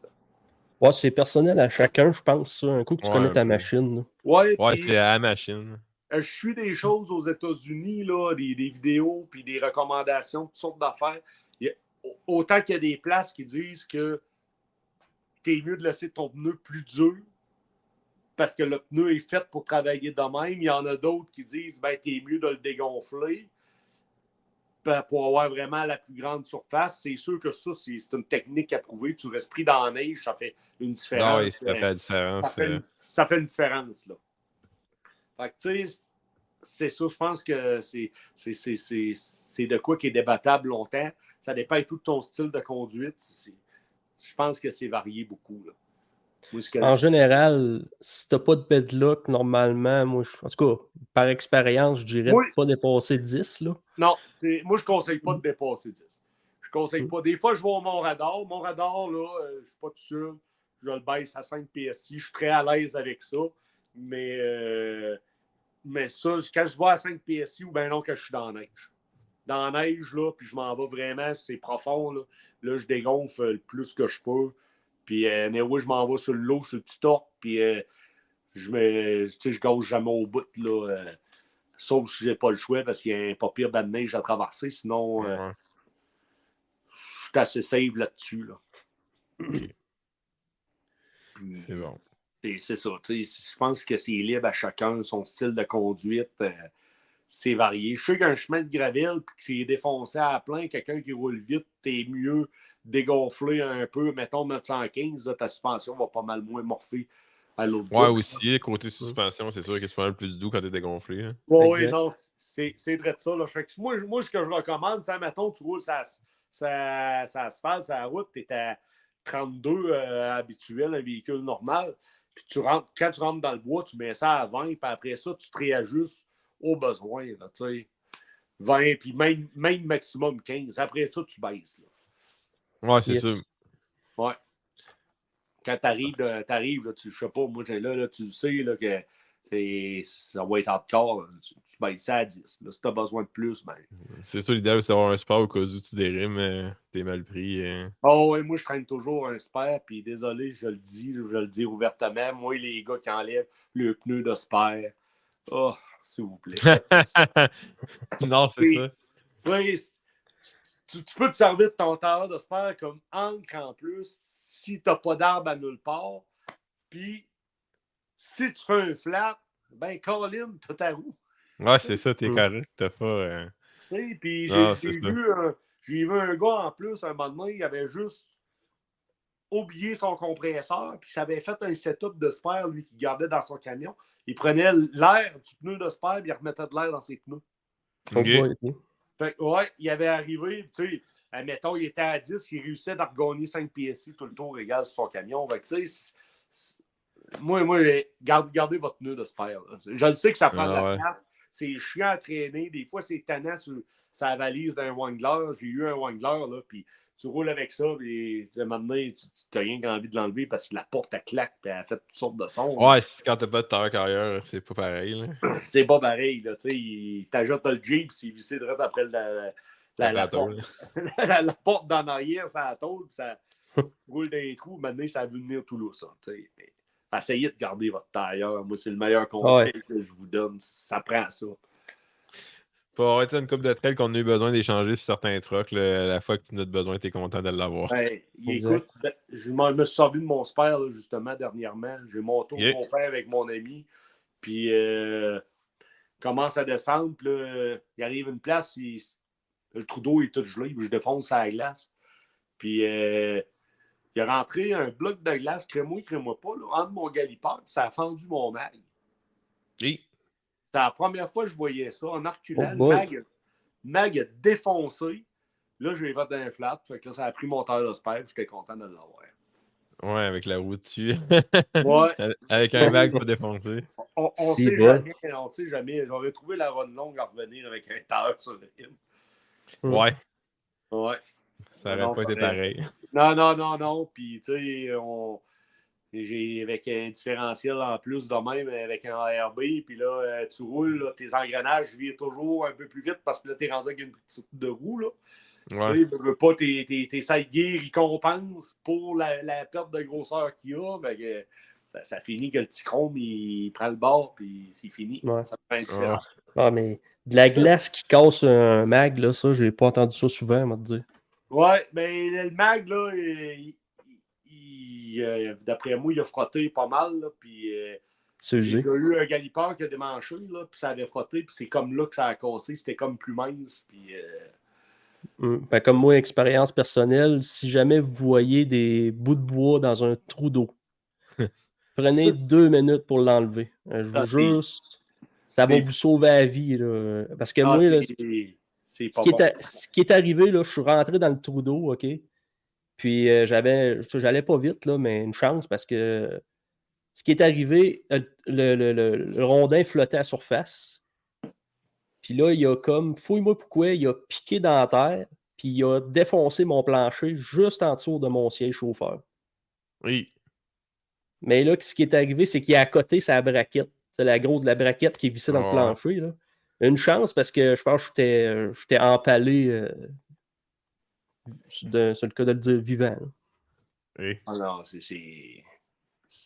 Ouais, c'est personnel à chacun, je pense. Ça. Un coup que tu connais ta machine. Là. Ouais, c'est à la machine. Je suis des choses aux États-Unis, là, des vidéos, puis des recommandations, toutes sortes d'affaires. Autant qu'il y a des places qui disent que t'es mieux de laisser ton pneu plus dur parce que le pneu est fait pour travailler de même. Il y en a d'autres qui disent ben t'es mieux de le dégonfler pour avoir vraiment la plus grande surface. C'est sûr que ça, c'est une technique approuvée. Tu restes pris dans la neige, ça fait une différence. Non, oui, ça fait la différence. Ça fait une différence, là. Fait que, tu sais, c'est ça, je pense que c'est de quoi qui est débattable longtemps. Ça dépend tout de ton style de conduite. Je pense que c'est varié beaucoup, là. En général, si tu n'as pas de bad luck, normalement, moi, en tout cas, par expérience, je dirais de pas dépasser 10. Là. Non, moi, je ne conseille pas de dépasser 10. Je ne conseille pas. Des fois, je vais au mon radar. Mon radar, là, je ne suis pas tout sûr. Je le baisse à 5 PSI. Je suis très à l'aise avec ça. Mais ça, quand je vais à 5 PSI ou bien non, quand je suis dans la neige. Dans la neige, là, puis je m'en vais vraiment, c'est profond. Là, je dégonfle le plus que je peux. Puis, je m'en vais sur le lot, sur le petit torque, puis je gauche jamais au bout, là, sauf si j'ai pas le choix, parce qu'il y a un pas pire bas de neige à traverser, sinon, je suis assez safe là-dessus, là. C'est bon. C'est ça. Je pense que c'est libre à chacun, son style de conduite. C'est varié. Je sais qu'un chemin de gravel puis que c'est défoncé à plein, quelqu'un qui roule vite, t'es mieux dégonfler un peu, mettons 915, là, ta suspension va pas mal moins morfler à l'autre Ouais, bout. aussi, côté suspension, c'est sûr que c'est pas mal plus doux quand t'es dégonflé. Hein. Oui, Exact. non, c'est vrai de ça. Là. Fait que moi, ce que je recommande, mettons, tu roules ça asphalte, ça route, tu es à 32 habituel, un véhicule normal. Puis quand tu rentres dans le bois, tu mets ça à 20, puis après ça, tu te réajustes au besoin. Là, 20, puis même maximum 15. Après ça, tu baisses. Là. Ouais, c'est Yes. ça. Ouais. Quand t'arrives, là, je sais pas, moi, là, tu sais là, que ça va être hardcore. Là. Tu baisses ça à 10. Là. Si t'as besoin de plus, ben. C'est ça, l'idéal, c'est d'avoir un sport au cas où tu dérimes, t'es mal pris. Oh, oui, moi, je traîne toujours un spare, puis désolé, je le dis ouvertement. Moi, les gars qui enlèvent le pneu de spare, oh, s'il vous plaît. Non, c'est ça. Tu sais, tu peux te servir de ton tailleur de spare comme encre en plus si tu n'as pas d'arbre à nulle part. Puis, si tu fais un flat, ben, Colin, tu as ta roue. Ouais, c'est ça, t'es Mm. correct. T'as pas. Tu sais, puis Non, c'est ça. j'ai vu un gars en plus, un moment donné, il avait juste oublié son compresseur, puis ça avait fait un setup de spare, lui, qui gardait dans son camion. Il prenait l'air du pneu de spare, puis il remettait de l'air dans ses pneus. Oh Ok. boy, ok. Fait que, ouais, il avait arrivé, tu sais, admettons, il était à 10, il réussissait à regagner 5 PSI tout le tour égal sur son camion. Fait que, tu sais, moi, gardez votre pneu de spare. Là. Je le sais que ça prend de la place. C'est chiant à traîner. Des fois, c'est tannant sur sa valise d'un Wrangler. J'ai eu un Wrangler, là, puis tu roules avec ça, puis maintenant, tu n'as rien qu'envie de l'enlever parce que la porte, elle claque, puis elle fait toutes sortes de sons. Ouais, quand t'as pas de tailleur carrière, c'est pas pareil. Là. C'est pas pareil. Là, il t'ajoute le Jeep, c'est vissé direct après la porte. La porte d'en arrière, ça tôle, puis ça roule dans les trous. Maintenant, ça a vu venir tout l'eau, ça. Essayez de garder votre tailleur. Moi, c'est le meilleur conseil que je vous donne. Ça prend ça. Pour avoir été une coupe de trail qu'on a eu besoin d'échanger sur certains trucks, la fois que tu en as besoin, t'es content de l'avoir. Ben, écoute, je me suis servi de mon spare, là, justement, dernièrement. J'ai monté au compère avec mon ami. Puis, commence à descendre. Puis là, il arrive une place, le trou d'eau est tout gelé. Puis je défonce la glace. Puis, il a rentré un bloc de glace, crée-moi pas, là, entre mon galipeur. Ça a fendu mon mag. Oui. C'est la première fois que je voyais ça. En reculant, Oh le mag a défoncé. Là, je l'ai fait dans un flat. Fait que là, ça a pris mon tailleur de spare. J'étais content de l'avoir. Ouais, avec la roue dessus. Ouais. Avec un mag pas défoncé. On Si sait bon. jamais. On sait jamais. J'aurais trouvé la run longue à revenir avec un tailleur sur le film. Ouais. Ouais. Ça aurait pas été pareil. Non. Puis, tu sais, j'ai avec un différentiel en plus de même, avec un ARB, puis là, tu roules, là, tes engrenages virent toujours un peu plus vite parce que là, t'es rendu avec une petite de roue, là. Ouais. Tu sais, veux pas tes side gears, ils compensent pour la perte de grosseur qu'il y a, ben, que ça finit que le petit chrome, il prend le bord, puis c'est fini. Ouais. Ça fait un différent. Ah, mais de la glace qui casse un mag, là, ça, j'ai pas entendu ça souvent, on va te dire. Ouais, mais le mag, là, d'après moi, il a frotté pas mal, là, puis C'est j'ai usé. eu un galipeur qui a démanché, là, puis ça avait frotté, puis c'est comme là que ça a cassé, c'était comme plus mince, puis... Ben, comme moi, expérience personnelle, si jamais vous voyez des bouts de bois dans un trou d'eau, prenez 2 minutes pour l'enlever. Je vous jure, ça va vous sauver la vie. Là. Parce que moi, là, c'est pas bon. ce qui est arrivé, là, je suis rentré dans le trou d'eau, OK? Puis j'allais pas vite, là, mais une chance parce que ce qui est arrivé, le rondin flottait à la surface. Puis là, il a comme, fouille-moi pourquoi, il a piqué dans la terre, puis il a défoncé mon plancher juste en dessous de mon siège chauffeur. Oui. Mais là, ce qui est arrivé, c'est qu'il a à côté sa braquette. C'est la grosse de la braquette qui est vissée dans le plancher. Là. Une chance parce que je pense que j'étais empalé, c'est le cas de le dire, vivant. Là. Oui. Ah non, c'est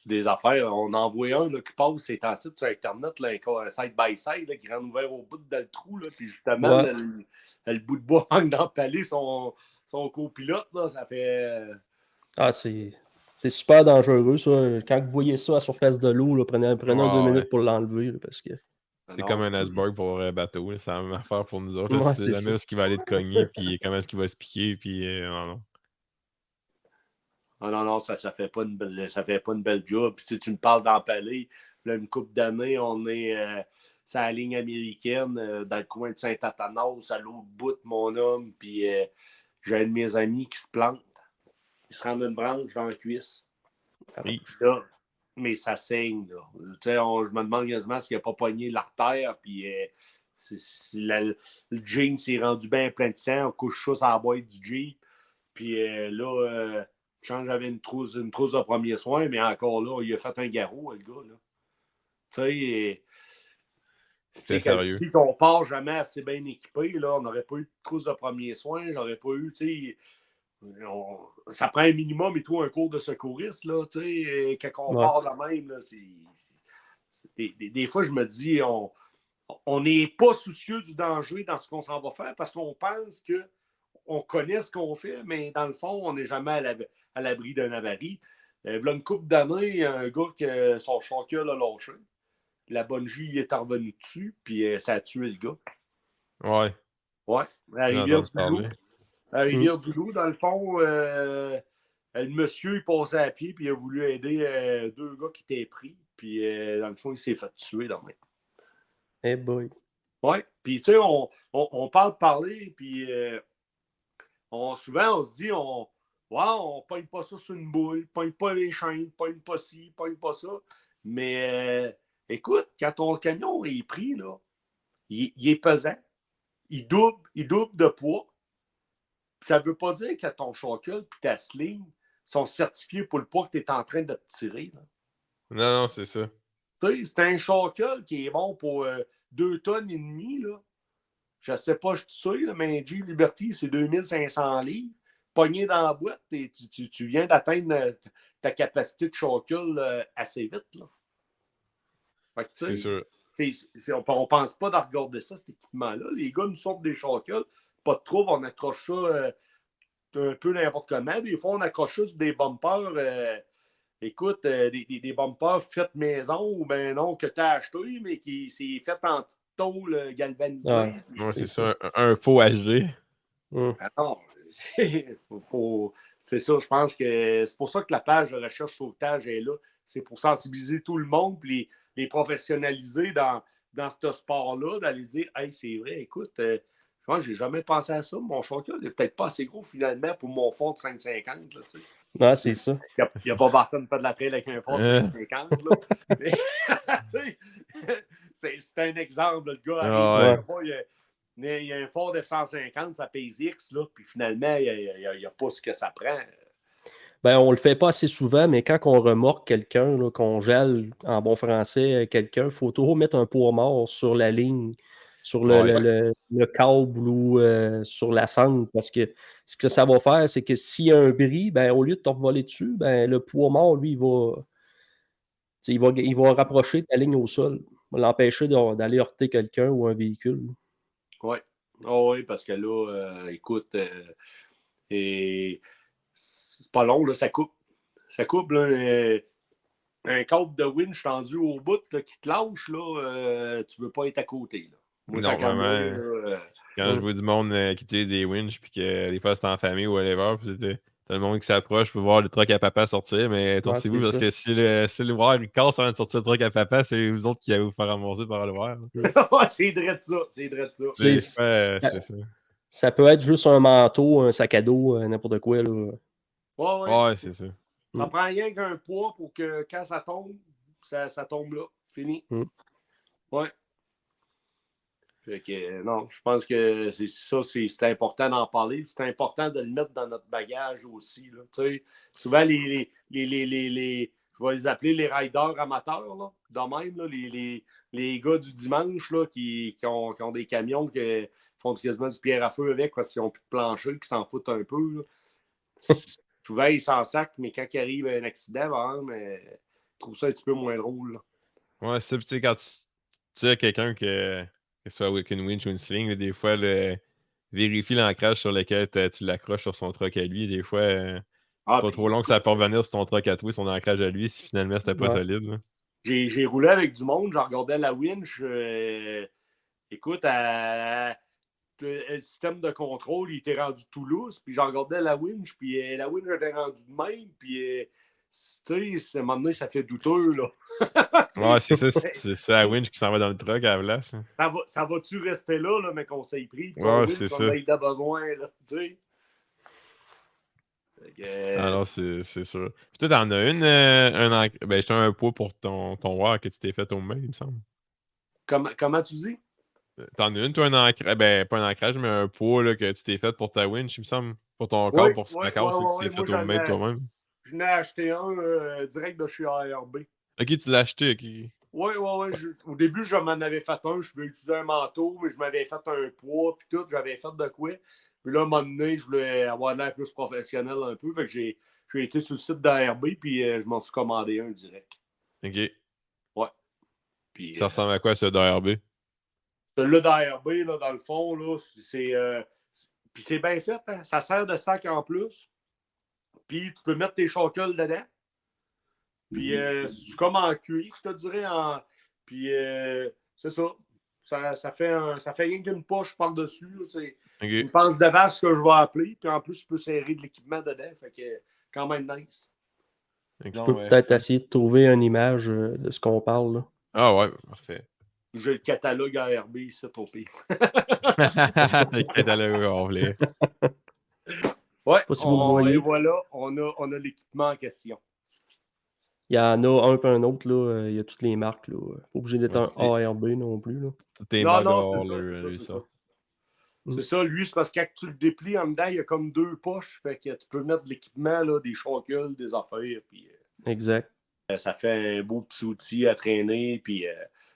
des affaires. On en voit un là, qui passe ces temps-ci sur Internet, là, un side-by-side là, qui rend ouvert au bout dans le trou. Là, puis justement, le bout de bois manque d'empaler son copilote. Là, ça fait... Ah, c'est C'est super dangereux, ça. Quand vous voyez ça à la surface de l'eau, là, prenez un 2 Ouais. minutes pour l'enlever, là, parce que... C'est comme un iceberg pour un bateau. là. C'est la même affaire pour nous autres. Là. Ouais, Tu sais c'est jamais ça. où est-ce qu'il va aller te cogner, puis comment est-ce qu'il va se piquer, puis non. Ah non, ça fait pas une belle job. Puis, tu me parles d'empaler. Là, une couple d'années, on est sur la ligne américaine, dans le coin de Saint-Athanas, à l'autre bout de mon homme. Puis j'ai un de mes amis qui se plante. Il se rend une branche dans la cuisse. Oui. Là, mais ça saigne. Là. Tu sais, je me demande quasiment s'il n'a pas pogné l'artère. Puis le jean s'est rendu bien plein de sang. On couche ça sur la boîte du Jeep. Puis là, j'avais une trousse de premier soin, mais encore là, il a fait un garrot, le gars. Là. Tu C'était sais, sérieux. si on part jamais assez bien équipé, là, on n'aurait pas eu de trousse de premier soin, j'aurais pas eu, tu sais, ça prend un minimum et tout, un cours de secouriste, là, tu sais, quand on Ouais. part de même, là, des fois, je me dis, on n'est pas soucieux du danger dans ce qu'on s'en va faire parce qu'on pense qu'on connaît ce qu'on fait, mais dans le fond, on n'est jamais à l'abri d'un avarie. Il y a une couple d'années, il y a un gars que son choker l'a lâché. La bungee est revenue dessus, puis ça a tué le gars. Ouais. Ouais. À J'ai entendu Rivière-du-Loup. parler. À Rivière-du-Loup, dans le fond, le monsieur, il passait à pied, puis il a voulu aider 2 gars qui étaient pris. Puis, dans le fond, il s'est fait tuer dans le même. Hey boy. Oui. Puis, tu sais, on parle de parler, puis souvent, on se dit, on pogne pas ça sur une boule, pogne pas les chaînes, pogne pas ci, pogne pas ça. Mais écoute, quand ton camion est pris, là, il est pesant, il double de poids. Ça ne veut pas dire que ton shackle et ta sling sont certifiés pour le poids que tu es en train de te tirer. Là. Non, c'est ça. Tu sais, c'est un shackle qui est bon pour 2 tonnes et demie. Là. Je ne sais pas, je suis sûr, mais un Jeep Liberty, c'est 2500 livres. Pogné dans la boîte, tu viens d'atteindre ta capacité de shackle assez vite. Là. Fait que, C'est sûr. on ne pense pas d'en regarder ça, cet équipement-là. Les gars nous sortent des shackles, pas de trouble, on accroche ça un peu n'importe comment. Des fois, on accroche ça sur des bumpers. Écoute, des bumpers faits maison ou ben non, que tu as acheté, mais qui s'est fait en petite tôle galvanisée. Ouais. Ouais, c'est ça. Un pot HD. Ah non, c'est ça, je pense que c'est pour ça que la page de recherche sauvetage est là. C'est pour sensibiliser tout le monde et les professionnaliser dans ce sport-là, d'aller dire hey, c'est vrai, écoute, je j'ai jamais pensé à ça. Mon shackle n'est peut-être pas assez gros finalement pour mon fond de 550. Là, tu sais. Ouais, c'est ça. Il n'y a pas personne qui fait de la trail avec un fond de 550. Là. Mais, tu sais, c'est un exemple. Le gars arrive, il y a un Ford F-150, ça pèse X, là, puis finalement, il n'y a pas ce que ça prend. Ben, on le fait pas assez souvent, mais quand on remorque quelqu'un, là, qu'on gèle en bon français quelqu'un, il faut toujours mettre un poids mort sur la ligne, sur le câble ou sur la sangle, parce que ce que ça va faire, c'est que s'il y a un bris, ben, au lieu de te voler dessus, ben, le poids mort, lui, il va rapprocher ta ligne au sol, il va l'empêcher d'aller heurter quelqu'un ou un véhicule. Oui. Oh, oui, parce que là, écoute, et c'est pas long, là, ça coupe. Ça coupe, là, un câble de winch tendu au bout là, qui te lâche, là, tu veux pas être à côté. Là. Moi, Non, vraiment. Quand je vois du monde qui utilise des winches, puis que des fois c'est en famille ou whatever, puis t'as le monde qui s'approche pour voir le truck à papa sortir, mais torsez-vous parce que si le voir il casse avant de sortir le truck à papa, c'est vous autres qui allez vous faire ramasser par le voir. C'est vrai de ça. C'est vrai de ça. C'est ça. Ça peut être juste un manteau, un sac à dos, n'importe quoi. Là. Ouais, c'est ça. Ça prend rien qu'un poids pour que quand ça tombe, ça tombe là. Fini. Ouais. Fait que, non, je pense que c'est important d'en parler. C'est important de le mettre dans notre bagage aussi. Là. Souvent, je vais les appeler les riders amateurs, là, de même, là, les gars du dimanche là, qui ont des camions qui font quasiment du pierre à feu avec parce qu'ils n'ont plus de plancher, qui s'en foutent un peu. Là. Souvent, ils s'en sacent, mais quand il arrive un accident, mais je trouve ça un petit peu moins drôle. Là. Ouais, c'est ça. Tu sais, quand tu sais quelqu'un que ce soit avec une winch ou une sling, là, des fois, vérifie l'ancrage sur lequel tu l'accroches sur son truck à lui. Des fois, pas puis trop long que ça peut revenir sur ton truck à toi, son ancrage à lui, si finalement c'était pas Ouais. solide. Là. j'ai roulé avec du monde, j'en regardais la winch. Écoute, le système de contrôle, il était rendu tout lousse, puis j'en regardais la winch, puis la winch était rendue de même, puis tu sais, à un moment donné, ça fait douteux, là. Ouais, c'est ça, c'est ça la winch qui s'en va dans le truck à la place. Hein. Ça va-tu rester là, mais qu'on s'est pris, puis Ouais, qu'on c'est winch, ça. on a eu besoin, là, tu sais. Alors, c'est sûr. Puis toi, t'en as une, ben, j'étais un pot pour ton war que tu t'es fait au main, il me semble. Comment tu dis? T'en as une, toi, un ancrage, ben, pas un ancrage, mais un pot là, que tu t'es fait pour ta winch, il me semble. Pour ton Oui, corps, pour oui, Stackhouse, que tu oui. t'es Moi, fait au main toi-même. je n'ai acheté un direct de chez ARB. Ok, tu l'as acheté, ok. Oui. Au début, je m'en avais fait un. Je voulais utiliser un manteau, mais je m'avais fait un poids, puis tout. J'avais fait de quoi. Puis là, à un moment donné, je voulais avoir l'air plus professionnel un peu. Fait que j'ai été sur le site d'ARB, puis je m'en suis commandé un direct. Ok. Ouais. Puis Ça ressemble à quoi, ce d'ARB? celui-là d'ARB, là, dans le fond, là, puis c'est bien fait. Hein? Ça sert de sac en plus. Puis tu peux mettre tes shackles dedans. Puis c'est comme en cuir, je te dirais. Puis c'est ça. Ça fait rien qu'une poche par-dessus. C'est une Ok. panse de vache que je vais appeler. Puis en plus, tu peux serrer de l'équipement dedans. Fait que quand même nice. Je Non, peux ouais. peut-être essayer de trouver une image de ce qu'on parle. Là. Ah ouais, parfait. J'ai le catalogue ARB ici, ton pire. Le catalogue complet. Ouais, Pas si vous le voyez. et voilà, on a l'équipement en question. Il y en a un peu un autre, là. Il y a toutes les marques. Là. Pas obligé d'être Ouais, un ARB non plus. Là. Toutes tes Non, marques non, dehors, c'est ça, là, c'est ça. Mm. C'est ça, lui, c'est parce que quand tu le déplies en dedans, il y a comme deux poches. Fait que tu peux mettre de l'équipement, là, des shackles, des affaires. Puis Exact. ça fait un beau petit outil à traîner. Puis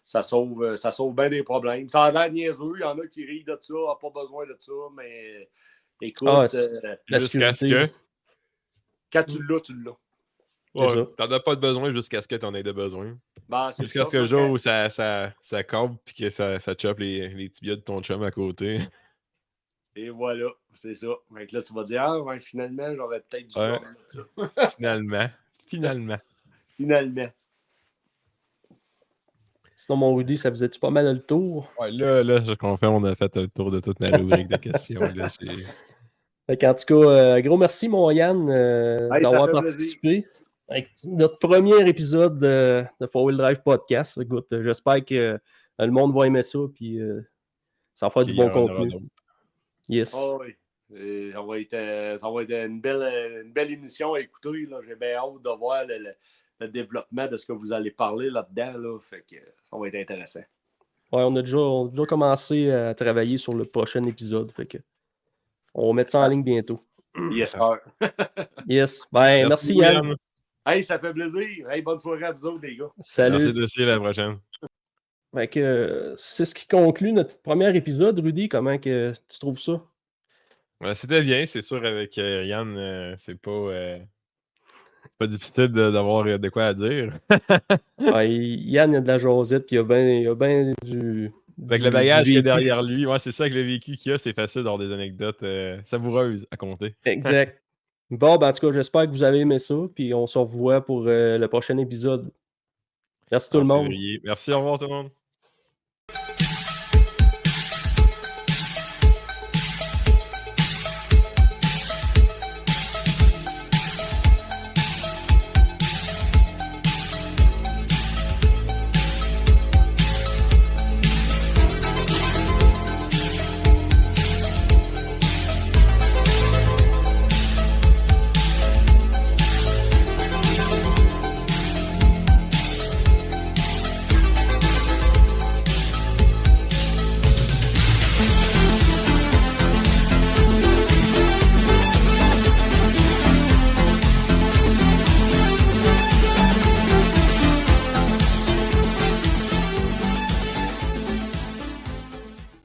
ça sauve bien des problèmes. Ça a l'air niaiseux. Il y en a qui rient de ça, pas besoin de ça. Mais écoute, Ah, la jusqu'à ce sécurité. que. quand tu l'as, tu l'as. C'est Ouais, ça. t'en as pas de besoin jusqu'à ce que t'en aies de besoin. Ben, c'est Jusqu'à ça. ce que le jour où ça campe puis que ça chope les tibias de ton chum à côté. Et voilà, c'est ça. Fait que là, tu vas dire, ah, ouais, finalement, j'aurais peut-être dû Ouais. faire ça. Finalement. Finalement. Sinon, mon Rudy, ça faisait-tu pas mal le tour? Ouais, là, ce qu'on fait, on a fait le tour de toute ma rubrique de questions. Là, En tout cas, gros merci, mon Yann, Hey, ça d'avoir fait participé. Avec notre premier épisode de Four Wheel Drive Podcast. Écoute, j'espère que le monde va aimer ça, puis ça va faire du bon contenu. Yes. Oh, oui. Et ça va être une belle émission à écouter. Là. J'ai bien hâte de voir le développement de ce que vous allez parler là-dedans. Là. Fait que ça va être intéressant. Ouais, on a déjà commencé à travailler sur le prochain épisode. Fait que on va mettre ça en ligne bientôt. Yes, sir. Yes. Ben, merci Yann. Hey, ça fait plaisir. Hey, bonne soirée à vous autres, les gars. Salut. Merci aussi, à la prochaine. Fait que c'est ce qui conclut notre premier épisode, Rudy. Comment que tu trouves ça? Ouais, c'était bien, c'est sûr, avec Yann, c'est pas difficile d'avoir de quoi à dire. Ouais, Yann, il a de la jasette, puis il y a bien du. Avec le bagage qu'il y a derrière lui, ouais, c'est ça, avec le vécu qu'il y a, c'est facile d'avoir des anecdotes savoureuses à compter. Exact. Bon, ben, en tout cas, j'espère que vous avez aimé ça, puis on se revoit pour le prochain épisode. Merci tout le monde. Merci, au revoir tout le monde.